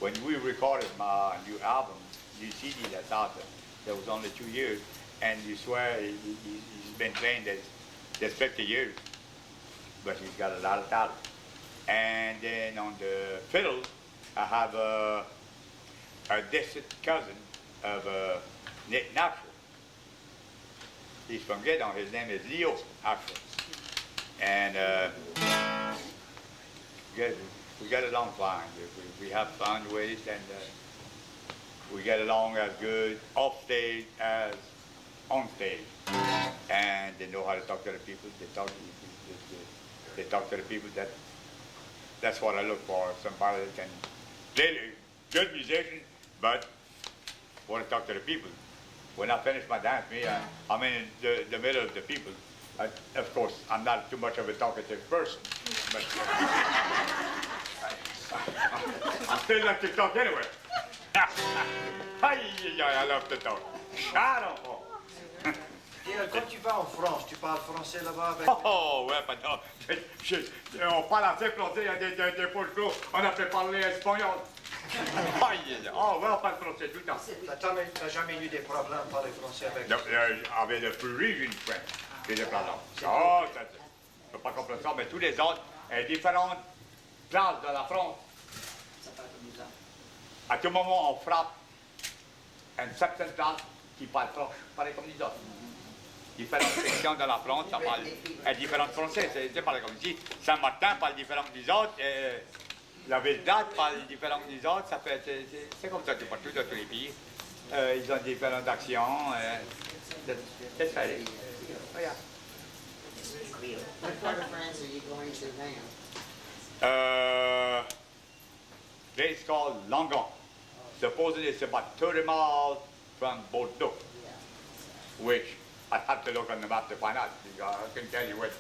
When we recorded my new album, new CD that's out there was only 2 years. And you swear he's been playing this 50 years. But he's got a lot of talent. And then on the fiddle, I have a distant cousin of Nick Knoxville. He's from Guédon. His name is Leo Knoxville. And we get along fine. We have fun with it, and we get along as good off stage as on stage. And they know how to talk to the people. They talk to the people. That's what I look for. Somebody that can play good musician, but want to talk to the people. When I finish my dance, I'm in the middle of the people. Of course, I'm not too much of a talkative person, but I still like to talk anyway. I love to talk. I don't know. Quand tu vas en France, tu parles français là-bas avec... Oh, ouais, pardon. On parle assez français, il y a des fois on a fait parler espagnol. Oh, ouais, on parle français tout le temps. T'as jamais eu des problèmes de parler français avec... Avec le Parisian French, j'ai des problèmes. Oh, ça, je peux pas comprendre ça, mais tous les autres, différentes classes de la France. À tout moment, on frappe une certaine classe qui parle franche, pareil comme les autres. Différentes sections de la France, ça parle différent français, c'est pareil comme ici. Saint-Martin parle différent des autres, la Ville-d'Atte parle différent des autres, ça fait, c'est comme ça tout partout dans tous les pays. Ils ont différentes actions, c'est ça. Regarde. What part of France are you going to now? Place called Langon. Supposedly it's about 30 miles from Bordeaux, which I have to look on the map to find out. I can tell you what.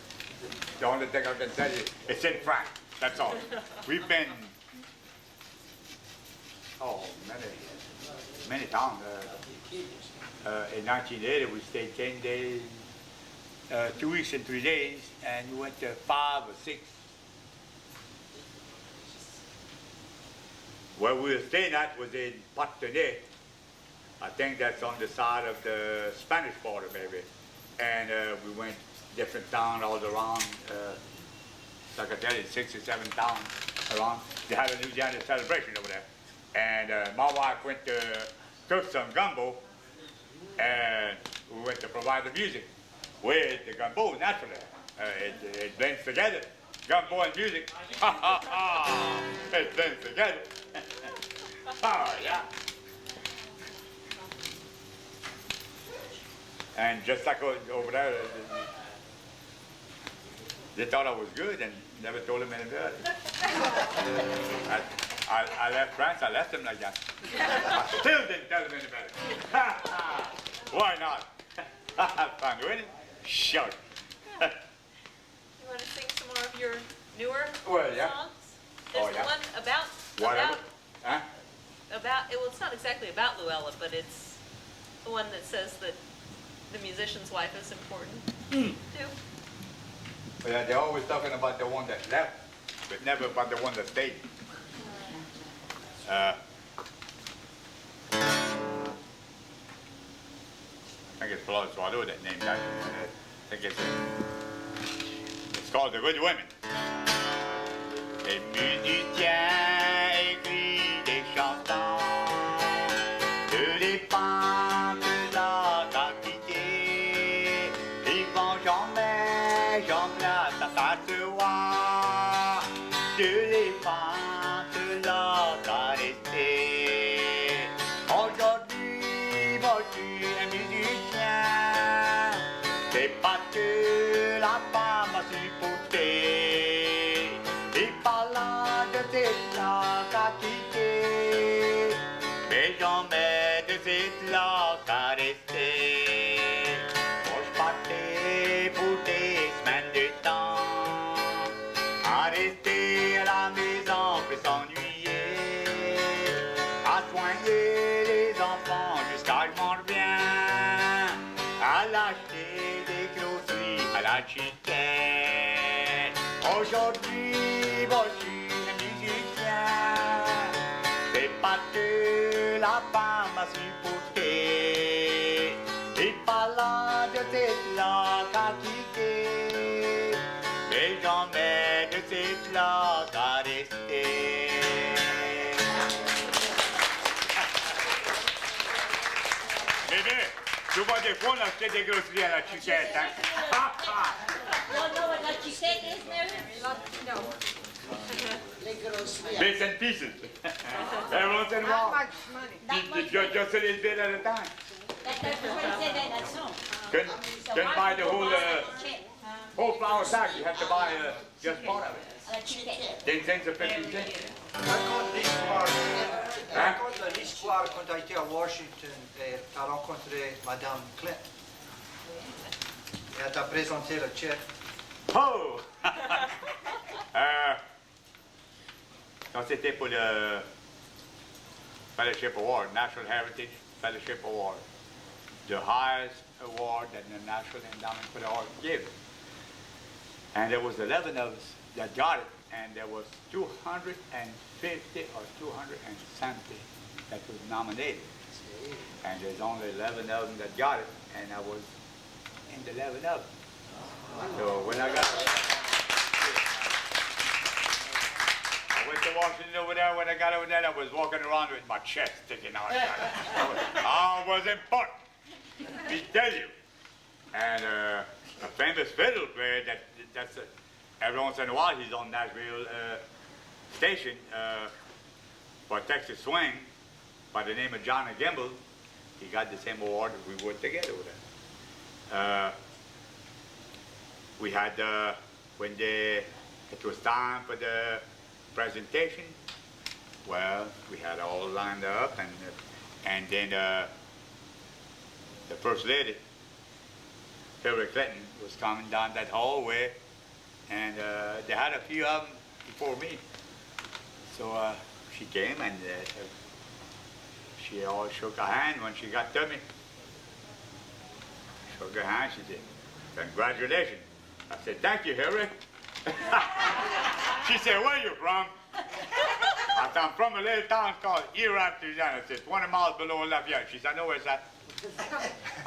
The only thing I can tell you, it's in France. That's all. We've been, many times. In 1980, we stayed 10 days, 2 weeks and 3 days, and we went to 5 or 6. Where we were staying at was in Partenay, I think that's on the side of the Spanish border, maybe. And we went different towns all around. Like I tell you, 6 or 7 towns around. They had a Louisiana celebration over there. And my wife went to cook some gumbo, and we went to provide the music with the gumbo, naturally. It blends together. Gumbo and music. It blends together. Oh, yeah. And just like over there, they thought I was good and never told them anything about it. I left France, I left them like that. I still didn't tell them anything about it. Why not? Fun, wouldn't it? Sure. You want to sing some more of your newer Well, yeah. songs? There's yeah. one about, Whatever. Huh? well, it's not exactly about Luella, but it's the one that says that the musician's wife is important, too. Well, yeah, they're always talking about the one that left, but never about the one that stayed. I think it's Claude Swallow that named that. I think it's called The Good Women. Les musiciens écrivent des chansons de les femmes la capitée. Ils vont jamais à s'asseoir de les femmes la caresser. Aujourd'hui, moi je suis un musicien, c'est parce que la femme m'a supporté. Et par là de cette la qu'a quitté, mais jamais de cette la qu'a resté. Moi je partais pour des semaines de temps, à rester à la maison pour s'ennuyer, à soigner les enfants jusqu'à je m'en reviens, à l'acheter des grosseries à la chiquette. Aujourd'hui, moi je suis un musicien, c'est parce que la femme m'a supporté. Et par là de cette là qu'a quitté, mais jamais de cette là qu'a resté. Bébé, tu vois des fois on achetait des grosseries à la chiquette, hein? Don't know what that she said is, Mary? No, Bits and pieces. Every once in a not while. much money. Just a little bit at a time. That's what he said in that song. Couldn't buy the whole flour sack. You have to buy just part of it. 10 cents or 15 cents. Raconte l'histoire quand tu as été à Washington et tu as rencontré Madame Clinton. Et elle t'a présenté le chef. Oh! Quand c'était pour le Fellowship Award, National Heritage Fellowship Award, the highest award that the National Endowment for the Arts gives. And there was 11 of us that got it, and there was 250 or 270 that was nominated. And there's only 11 of them that got it, and I was in the 11 of them. So when I went to Washington over there, when I got over there, I was walking around with my chest sticking out. I was important, we tell you. And a famous fiddle player that's every once in a while he's on Nashville station for Texas Swing by the name of John Gimble. He got the same award that we worked together with him. We had, when it was time for the presentation, well, we had all lined up, and then the First Lady, Hillary Clinton, was coming down that hallway, and they had a few of them before me. So she came, and she all shook her hand when she got to me. Shook her hand, she said, "Congratulations." I said, "Thank you, Hillary." She said, "Where are you from?" I said, I'm from a little town called Iraq, Louisiana. I said, 20 miles below Lafayette. She said, I know where's that.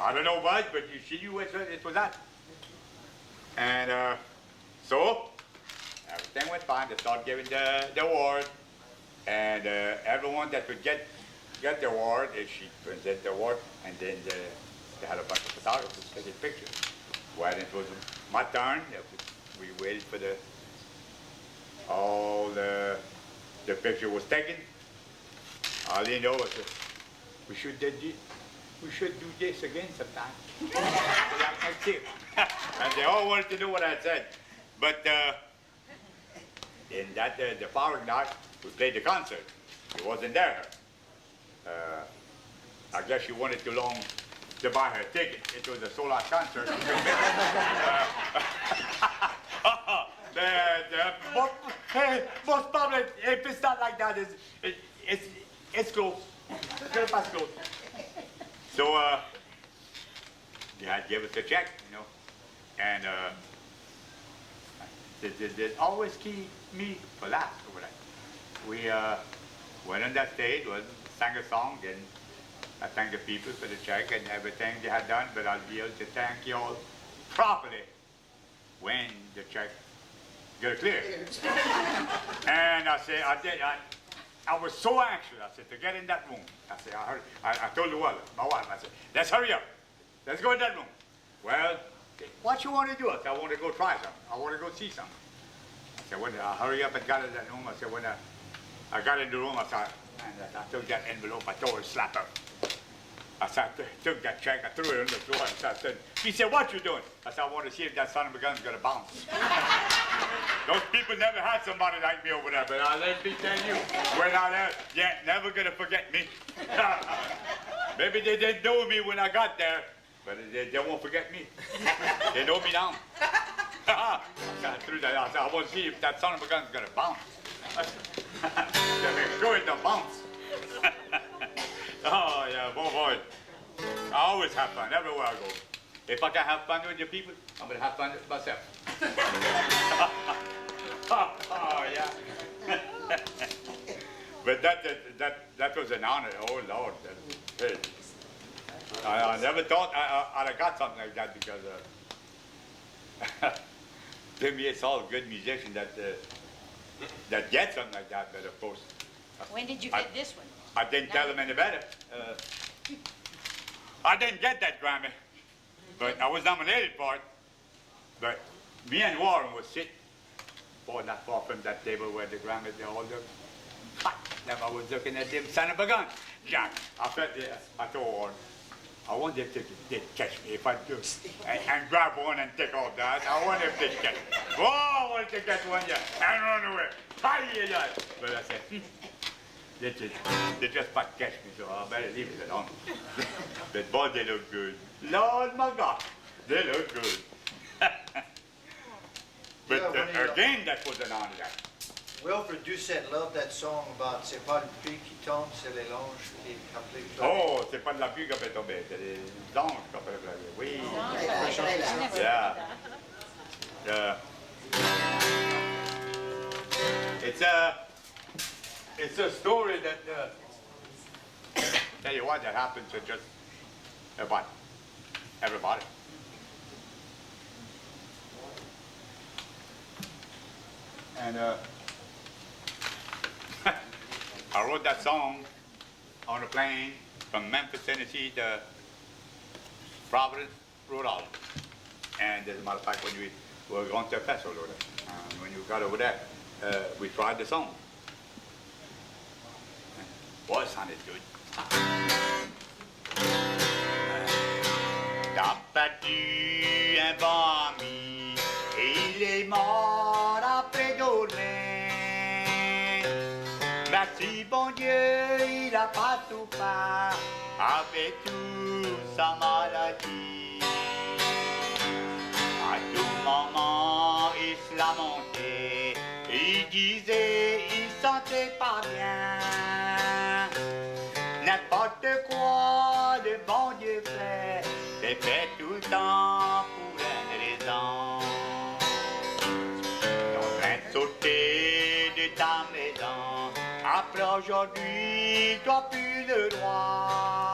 I don't know what, but she knew where it was at. And so, everything went fine. They started giving the award. And everyone that would get the award, she presented the award, and then they had a bunch of photographers taking pictures. When it was my turn, we waited for all the picture was taken. All they know was that we should do this again sometime. Next year. And they all wanted to know what I said. But in that the following night, we played the concert. He wasn't there. I guess she wanted too long to buy her ticket. It was a sold-out concert. Most probably, if it's not like that, it's close. Very fast close. So they had to give us a check, you know, and they always keep me for last over that. We went on that stage, sang a song, and I thanked the people for the check and everything they had done, but I'll be able to thank you all properly when the check got cleared. And I said, I was so anxious, I said, to get in that room. I said, I told my wife, I said, let's hurry up. Let's go in that room. Well, what you want to do? I said, I want to go try something. I want to go see something. I said, when I hurry up and got in that room, I said, when I got in the room, I said, and I took that envelope, I told her, slap her. I said, I took that check, I threw it on the floor, and I said, she said, what you doing? I said, I want to see if that son of a gun's going to bounce. Those people never had somebody like me over there, but let me tell you, when I left, you ain't never going to forget me. Maybe they didn't know me when I got there, but they won't forget me. They know me now. I threw that out. I said, I want to see if that son of a gun's going to bounce. To make sure it don't bounce. Oh, yeah, boy. I always have fun, everywhere I go. If I can have fun with the people, I'm going to have fun with myself. Oh, yeah. But that was an honor. Oh, Lord. Hey. I never thought I'd have got something like that because to me it's all good musicians that get something like that, but of course. When did you get this one? I didn't tell them any better. I didn't get that Grammy, but I was nominated for it. But me and Warren was sitting not far from that table where the Grammy, they all looked. I was looking at them, son of a gun. Jack, I told Warren, I wonder if they'd catch me if I do. And grab one and take off that. I wonder if they'd catch me. Oh, I wanted to catch one, yeah, and run away. Hi-ya-ya. But I said, they just might catch me, so I better leave it alone. But boy, they look good. Lord, my God, they look good. But again, that was an honor. Wilfred Doucette loved that song about c'est pas le pluie qui tombe, c'est les langes qui appliquent. Oh, c'est pas de la pluie qui peut tomber, c'est les anges qui peuvent pleurer. Oui. Yeah. It's a story that, tell you what, that happens to just about everybody. And I wrote that song on a plane from Memphis, Tennessee to Providence, Rhode Island. And as a matter of fact, when we were going to a festival over there, when we got over there, we tried the song. Boy, it sounded good. T'as battu un bon ami, et il est mort après Dolin. Merci bon Dieu, il a pas souffert avec toute sa maladie. À tout moment, il se lamentait, il disait, il sentait pas bien. N'importe quoi le bon Dieu fait, c'est fait tout le temps pour une raison. En train de sauter de ta maison, Après aujourd'hui, toi plus le droit.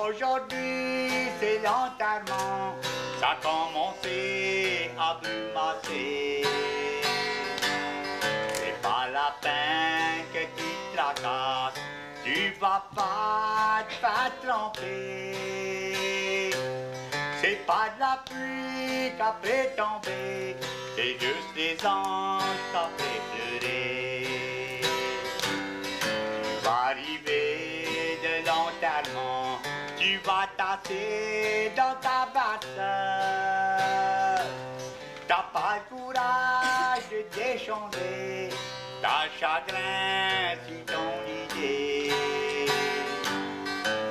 Aujourd'hui, c'est l'enterrement. Ça a commencé à brumasser. C'est pas la peine que tu te tracasses. Tu vas pas te faire tremper. C'est pas de la pluie qu'a fait tomber. C'est juste les anges qu'a fait pleurer. Tu vas arriver de l'enterrement. Tu vas tasser dans ta basse. T'as pas le courage de t'échanger. T'as chagrin sur ton idée.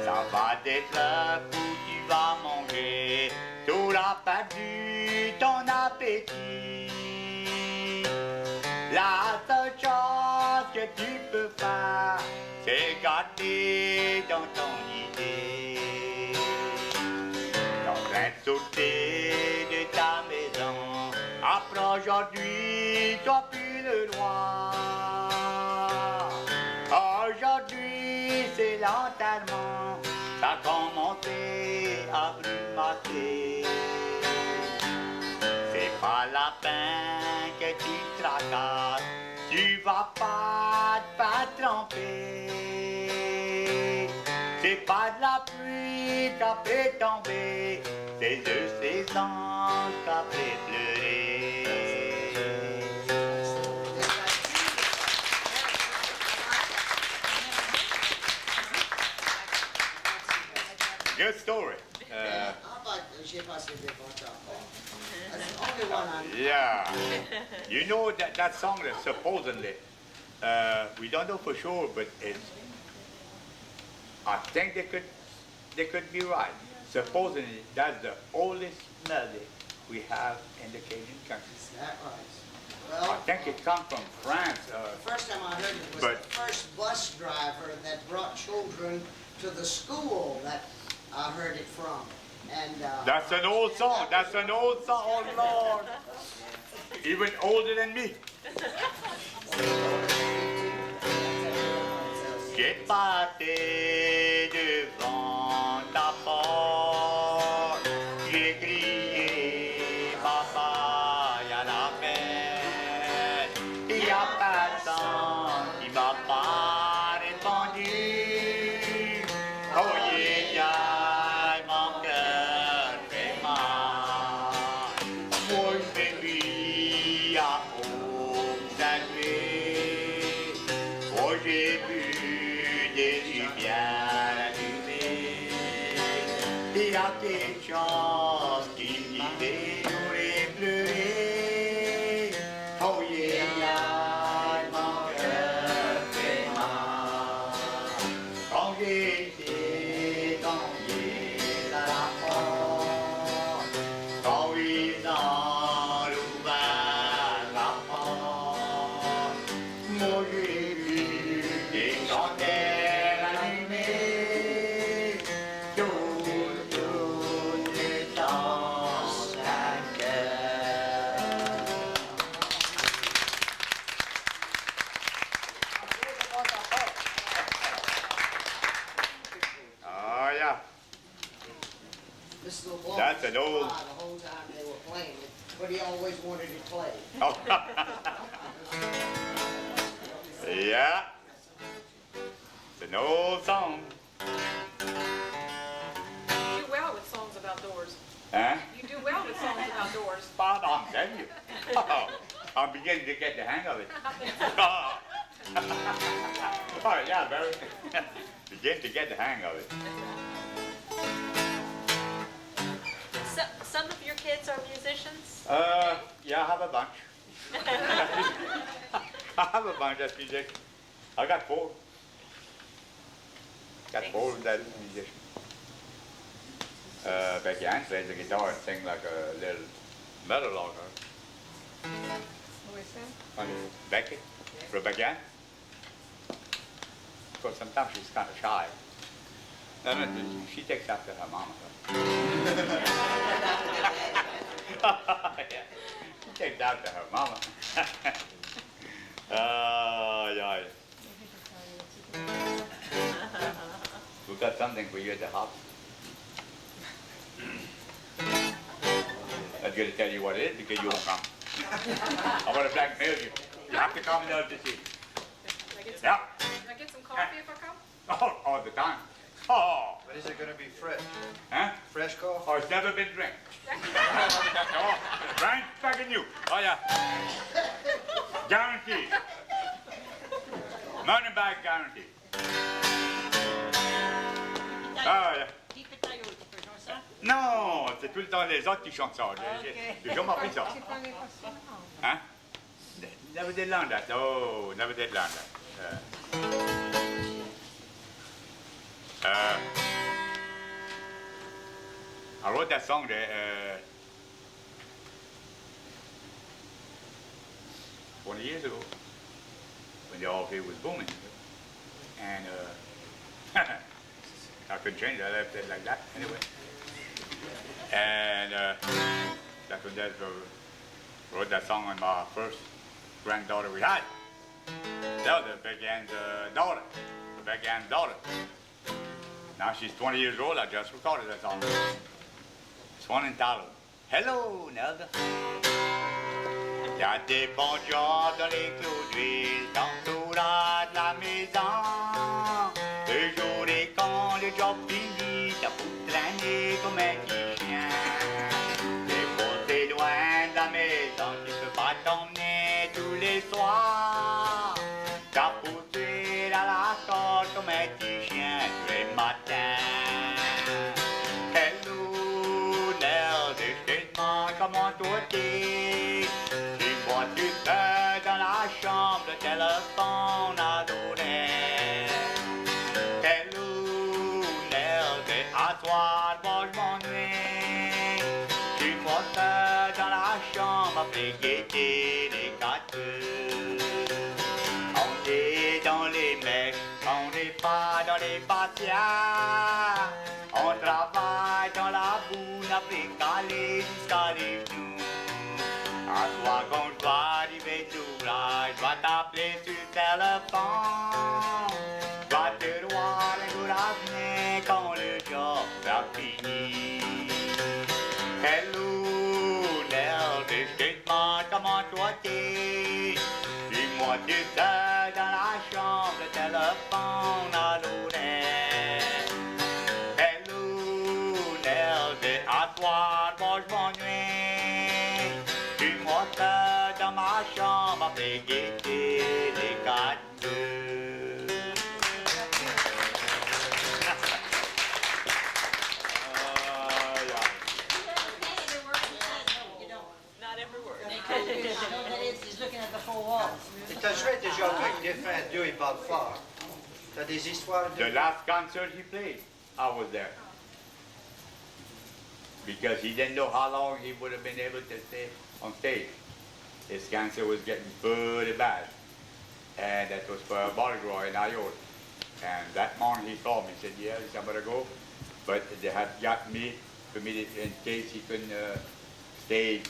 Ça va d'être l'heure où tu vas manger. T'auras perdu ton appétit. La seule chose que tu peux faire, c'est garder dans ton idée. T'en train de sauter de ta maison. Après aujourd'hui, toi plus le droit. Aujourd'hui, c'est l'enterrement. Ça a commencé à brumasser. C'est pas la peine que tu te tracasses. Tu vas pas te faire tremper. C'est pas de la pluie qu'a fait tomber. C'est juste les anges qu'a fait pleurer. Good story. J'ai passé des bons temps. That's the only one I Yeah. You know that song that supposedly, we don't know for sure, but I think they could be right. Supposedly, that's the oldest melody we have in the Acadian country. Is that right? I Well, think it comes from France. the first time I heard it was But- the first bus driver that brought children to the school that I heard it from. And That's an old song. That's an old song. Oh Lord, even older than me. J'ai passé devant ta porte, j'ai crié papa, y'a la fête, il y a personne qui m'a pas répondu. Oh yeah, yeah, mon cœur fait mal. Moi je suis à observer. Oh j'ai vu des lumières allumées. Il y a quelque chose qui me disait j'aurais pleuré. Oh yeah, yeah, mon cœur fait mal. Quand j'étais tombé à la porte, quand ils ont ouvert la porte, moi j'ai vu des chandelles allumées, tout le temps d'un cœur. Oh yeah. Mr. LeBlanc That's an old- cried the whole time they were playing it, but he always wanted to play. Oh. Yeah. It's an old song. You do well with songs about doors. Huh? You do well with songs about doors. Bob, I'm telling you. Oh, I'm beginning to get the hang of it. Oh, yeah, very. Begin to get the hang of it. Some of your kids are musicians? Yeah, I have a bunch. I have a bunch of musicians. I got four. Got four that is musicians. Becky Ann plays the guitar and sings like a little metal on her. Who is that? Becky, Rebecca Ann. Of course, sometimes she's kind of shy. No, she takes after her mama. Yeah, she takes after her mama. got something for you at the house. I'm going to tell you what it is because you won't come. I want to blackmail you. You have to come in order to see. Yeah. Can I get some coffee if I come? All the time. Oh. But is it going to be fresh? Huh? Fresh coffee? Oh, it's never been drank. Oh, brand spanking new. Oh, yeah. Guaranteed. Money back guaranteed. Ah, yeah. Petit pétaillot, tu peux jouer ça? Non, c'est tout le temps les autres qui chantent ça. J'ai jamais appris ça. Hein? Never did learn that. Oh, never did learn that. I wrote that song there 20 years ago when the oil field was booming. And I couldn't change it. I left it like that anyway. And that's when I wrote that song on my first granddaughter we had. That was the Big Ann's daughter. The Big Ann's daughter. Now she's 20 years old. I just recorded that song. It's one entitled Hello, Nelda. T'as des bons jobs dans les clous d'huile, tantôt là de la maison. Le jour et quand le job finit, t'as pour traîner comme un petit chien. T'es posé loin de la maison, tu peux pas t'emmener tous les soirs. T'as poussé à la corde comme un petit chien tous les matins. Hello, Nelda, je te demande comment toi t'es. Tu fais dans la chambre, le téléphone a donné. Hello, Nelda, à soir, moi je m'ennuie. Tu vois seul dans la chambre, après guetter les quatre. On est dans les mèches, on n'est pas dans les patias. On travaille dans la boue, après caler jusqu'à les genoux. À toi quand je dois arriver d'ouvrage, je dois t'appeler sur le téléphone. Je dois te voir un jour à venir quand le job sera fini. Hello, Nelda, je te demande comment toi t'es. Dis-moi tu seul dans la chambre, le téléphone à l'oreille. Hello, Nelda, à toi, moi je m'ennuie. Moi dans ma chambre à guetter les quatre. Not every word. He's looking at the four walls. Et t'as joué déjà avec des fins d'eux, ils parlent fort. T'as des histoires de... The last concert he played, I was there. Because he didn't know how long he would have been able to stay on stage. His cancer was getting pretty bad. And that was for Mardi Gras in Iowa. And that morning he called me, he said, yeah, I'm going to go. But they had got me permitted in case he couldn't stay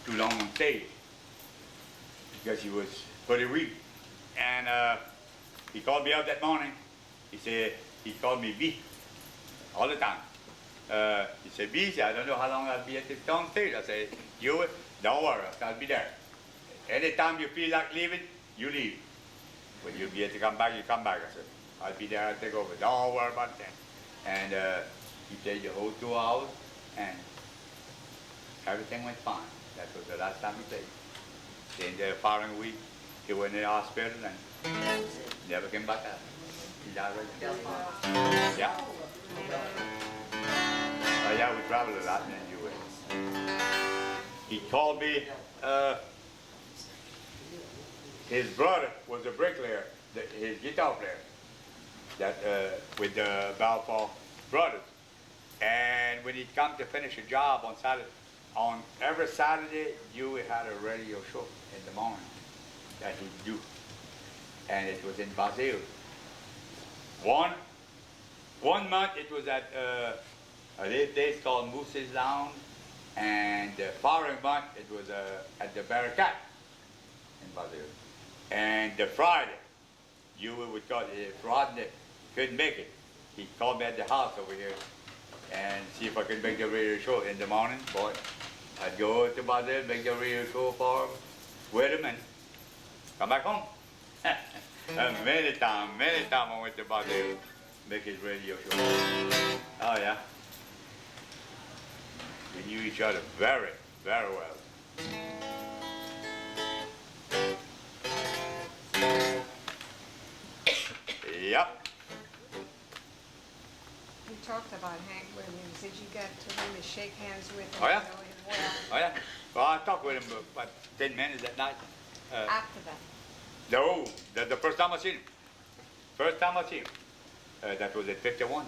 too long on stage. Because he was pretty weak. And he called me up that morning. He said, he called me V all the time. He said, B, I don't know how long I'll be at this on stage. I said, you, don't worry, I'll be there. Anytime you feel like leaving, you leave. When you'll be able to come back, you come back. I said, I'll be there, I'll take over. Don't worry about that. And he played the whole 2 hours, and everything went fine. That was the last time he played. Then the following week, he went in the hospital and never came back out. He died right there. Yeah. Oh yeah, we traveled a lot in the U.S. He called me, his brother was a bricklayer, his guitar player, that with the Balfour brothers. And when he'd come to finish a job on Saturday, on every Saturday, Dewey had a radio show in the morning that he'd do. And it was in Basile. One month it was at a little place called Moose's Lounge, and the following month it was at the Barricade in Basile. And the Friday, Dewey would call it, Friday couldn't make it. he called me at the house over here and see if I could make the radio show in the morning. Boy, I'd go to Brazil, make the radio show for him. Wait a minute. Come back home. Many times I went to Brazil, make his radio show. Oh yeah. We knew each other very, very well. Yep. You talked about Hank Williams. Did you get to really shake hands with him? Oh, yeah. Know him well? Oh yeah. Well, I talked with him for about 10 minutes that night. After that? No, that's the first time I seen him. First time I seen him. That was at 51,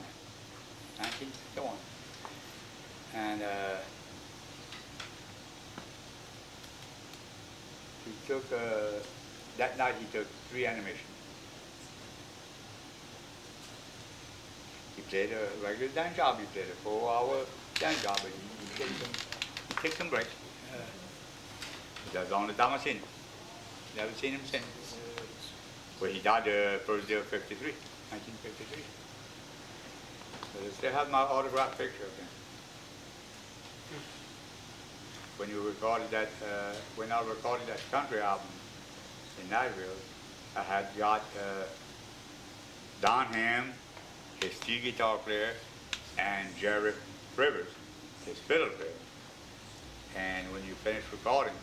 1951. And he took, that night he took 3 animations. He played a regular dance job. He played a 4-hour dance job, but he takes some breaks. That's the only time I've seen him. Never seen him since. Well, he died the first day of 1953. But I still have my autographed picture of him. When you recorded that, when I recorded that country album in Nashville, I had got Don Ham, his steel guitar player, and Jerry Rivers, his fiddle player. And when you finished recording,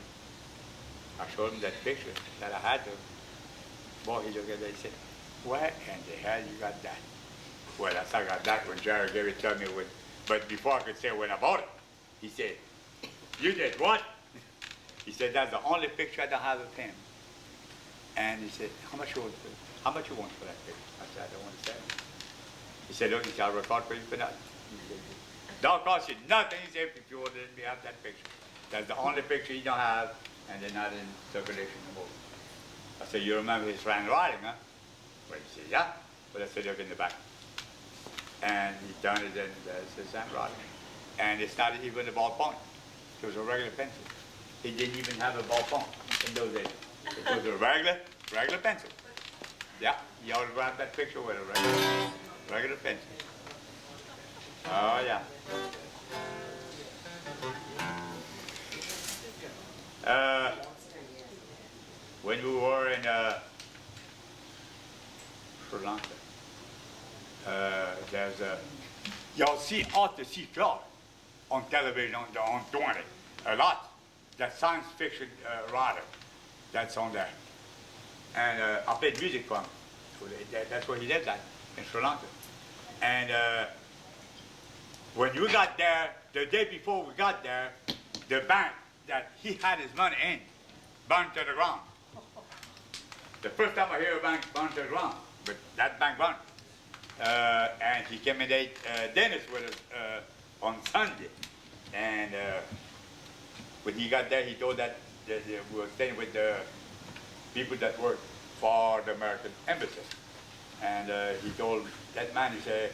I showed him that picture that I had to. Boy, he looked at it and said, "What in the hell you got that?" Well, that's how I got that when Jerry gave it to me. But before I could say when I bought it, he said, "You did what?" He said, "That's the only picture I don't have of him." And he said, how much you want for that picture?" I said, "I don't want to sell it." He said, "Look," he said, "I'll record for you for nothing." He said, "Don't cost you nothing," he said, "if you want to let me have that picture. That's the only picture you don't have, and they're not in circulation anymore." I said, "You remember his handwriting, huh?" Well, he said, "Yeah." But I said, "Look in the back." And he turned it in, there's his handwriting. And it's not even a ballpoint. It was a regular pencil. He didn't even have a ballpoint in those days. It was a regular pencil. Yeah, he autographed that picture with a regular pencil. Oh, yeah. When we were in Sri Lanka, there's a, y'all see Arthur C. Clarke on television on 20, a lot. That science fiction writer, that's on there. And I played music for him. So that's where he lives at, in Sri Lanka. And when we got there, the day before we got there, the bank that he had his money in burned to the ground. The first time I hear a bank burned to the ground, but that bank burned. And he came and ate dinner with us on Sunday. And when he got there, he told that we were staying with the people that work for the American embassy. And he told that man, he said,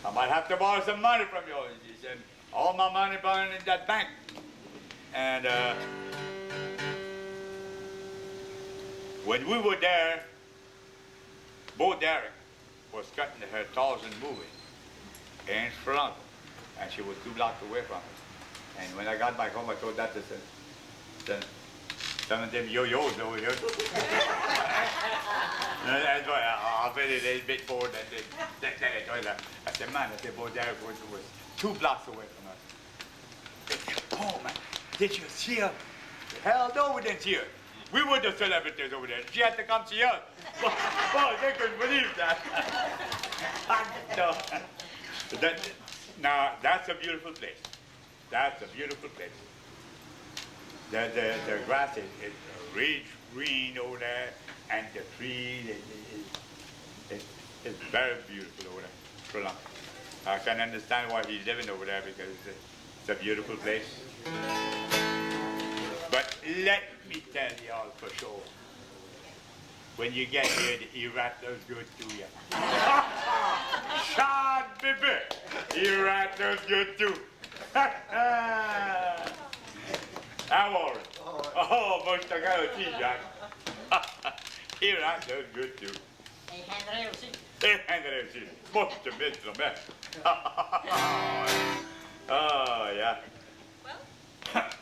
"I might have to borrow some money from you." He said, "All my money burned in that bank." And when we were there, Bo Derek was cutting her Tarzan movie in Sri Lanka, and she was 2 blocks away from us. And when I got back home, I told that to some of them yo-yos over here. That's why I'll bet it a little bit forward. I said, "Man," I said, "Bo Derek was 2 blocks away from us." They said, "Oh, man, did you see her?" Hell no, we didn't see her. We were the celebrities over there. She had to come see us. Oh, they couldn't believe that. Now, that's a beautiful place. That's a beautiful place. The grass is rich green over there, and the trees, it's very beautiful over there, Sri Lanka. I can understand why he's living over there, because it's a beautiful place. But let me tell y'all for sure, when you get here, the Iraq does good to you. Shad baby, Iraq does good too. How are you? Oh, much I got to see, Jack. Iraq does good too. E Andrea aussi. E Andrea aussi. Molto bello, me. Oh, yeah. Well,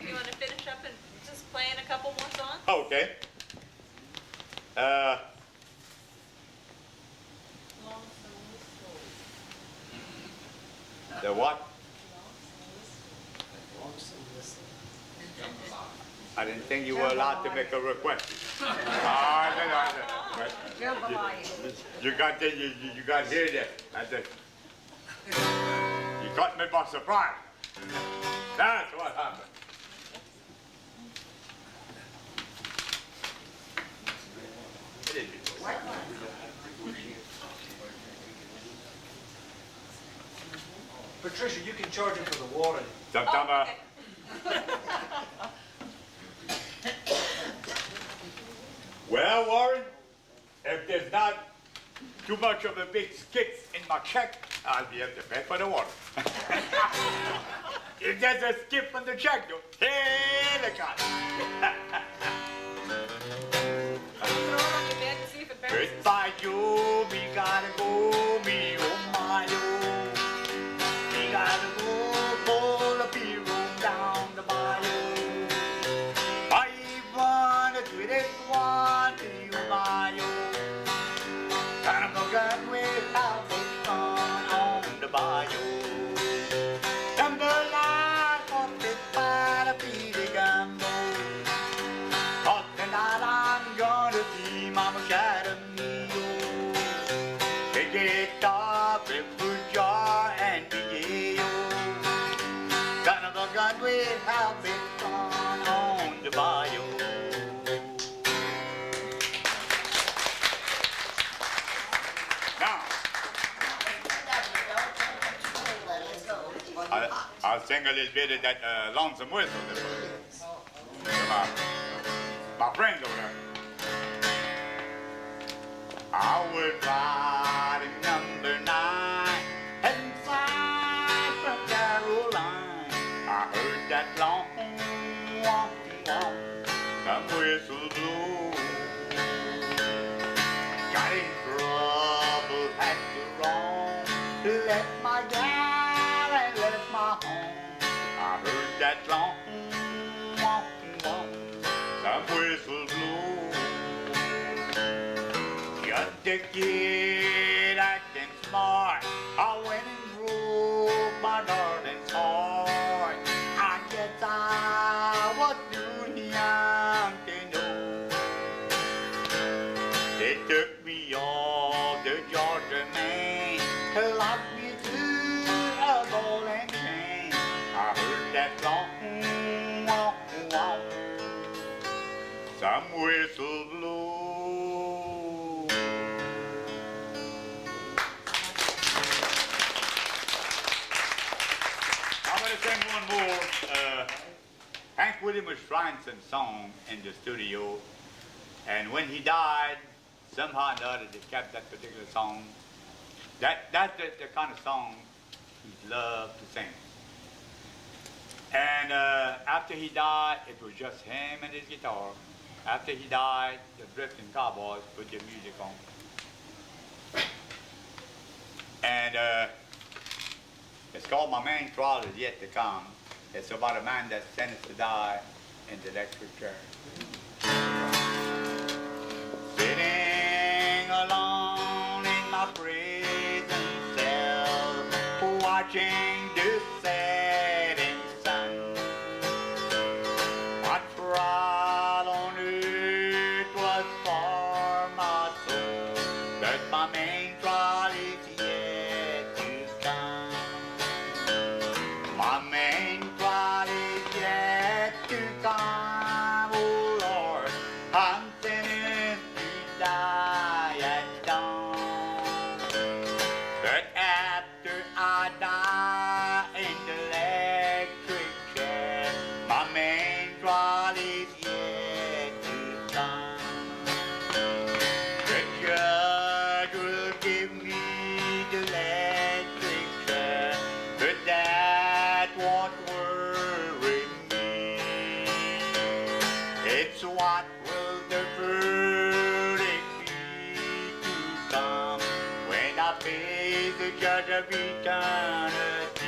you want to finish up and just playing a couple more songs? Okay. The what? I didn't think you were allowed to make a request. No. You got to hear that. You caught me by surprise. That's what happened. Patricia, you can charge him for the water. Sometimes, well, Warren, if there's not too much of a big skit in my check, I'll be able to pay for the water. If there's a skip on the check, though, hey, look at Throw it on your bed and see if it bounces. Goodbye, Joe, we gotta go, me, oh my, oh. We gotta go, pull a beer room down the bayou. I wanna do this one to you, my, oh. Kind of a gun with how much fun on the bayou. Timberline, off this by the Petey Gumbo. Oh, tonight I'm gonna see Mama Cadamio. Take it off and put jar and DJ. Kind of a gun with how big fun on the bayou. Now, I'll sing a little bit of that lonesome whistle. My friends over there. I was riding number 9 inside from Caroline. I heard that long walk, some whistle blow. Got in trouble, had to roam, left my gal and left my home. I heard that long walk, some whistle blow. Just a kid acting smart, I went and broke my darling's heart. I guess I was too young to know. They took me off the Georgia main, locked me to a ball and chain. I heard that long walk, some whistle blow. I'm going to sing one more Hank Williams was trying some song in the studio, and when he died, somehow or another they kept that particular song. That's the kind of song he loved to sing. And after he died, it was just him and his guitar. After he died, the Drifting Cowboys put their music on. And it's called My Main Trial Is Yet to Come. It's about a man that's sentenced to die in the electric chair. Sitting alone in my prison cell, watching the setting sun. My trial on earth was for my soul, but my main trial is yet to come. My main trial is yet to come, oh Lord, I'm sentenced to die at dawn. But after I die in the electric chair, my main trial is yet to come. The judge will give me the electric chair, but that won't worry me. It's what will the verdict be to come. part of eternity.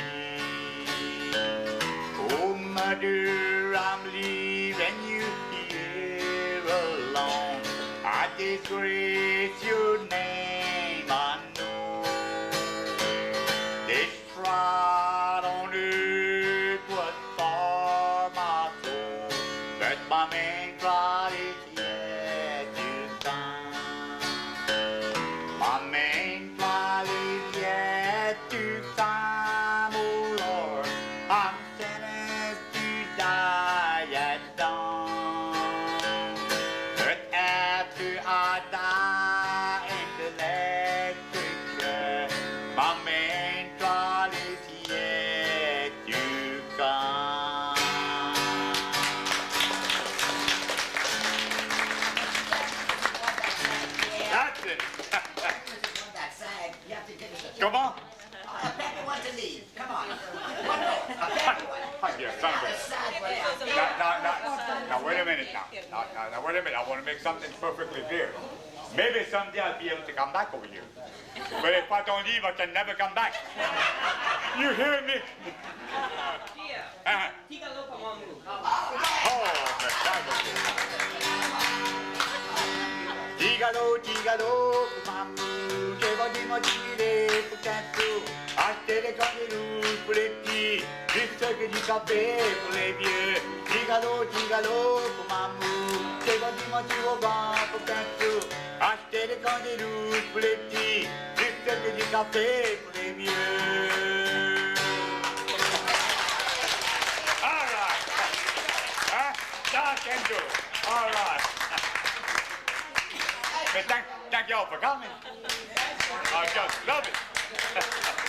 Oh, mother, I'm leaving you here alone. I disgrace your name, I know. This trial on earth was for my soul, but my main trial is yet to come. My main trial is yet to come, oh Lord. I'm sentenced to die at dawn. But after I die in the electric chair, my main trial is yet to come. That's it. That side, you have to give us a... Come on. Pepe wants to leave, come on. One more, Pepe one. Yeah, son of a- That side way It out. was a Now, wait a minute now. Now, wait a minute. I want to make something perfectly clear. Maybe someday I'll be able to come back over here. But if I don't leave, I can never come back. You hear me? Dia, Uh-huh. tigalo pa mamu. Oh, Tigalo, tigalo, mamu, che voglio dire, putanto, a te le cose rupretti, visto che di caffè per le vie. Tigalo, tigalo, mamu, che voglio dire, putanto, a te le cose rupretti, visto che di caffè per le vie. All right. Huh? That can do. All right. But thank you all for coming. I just love it.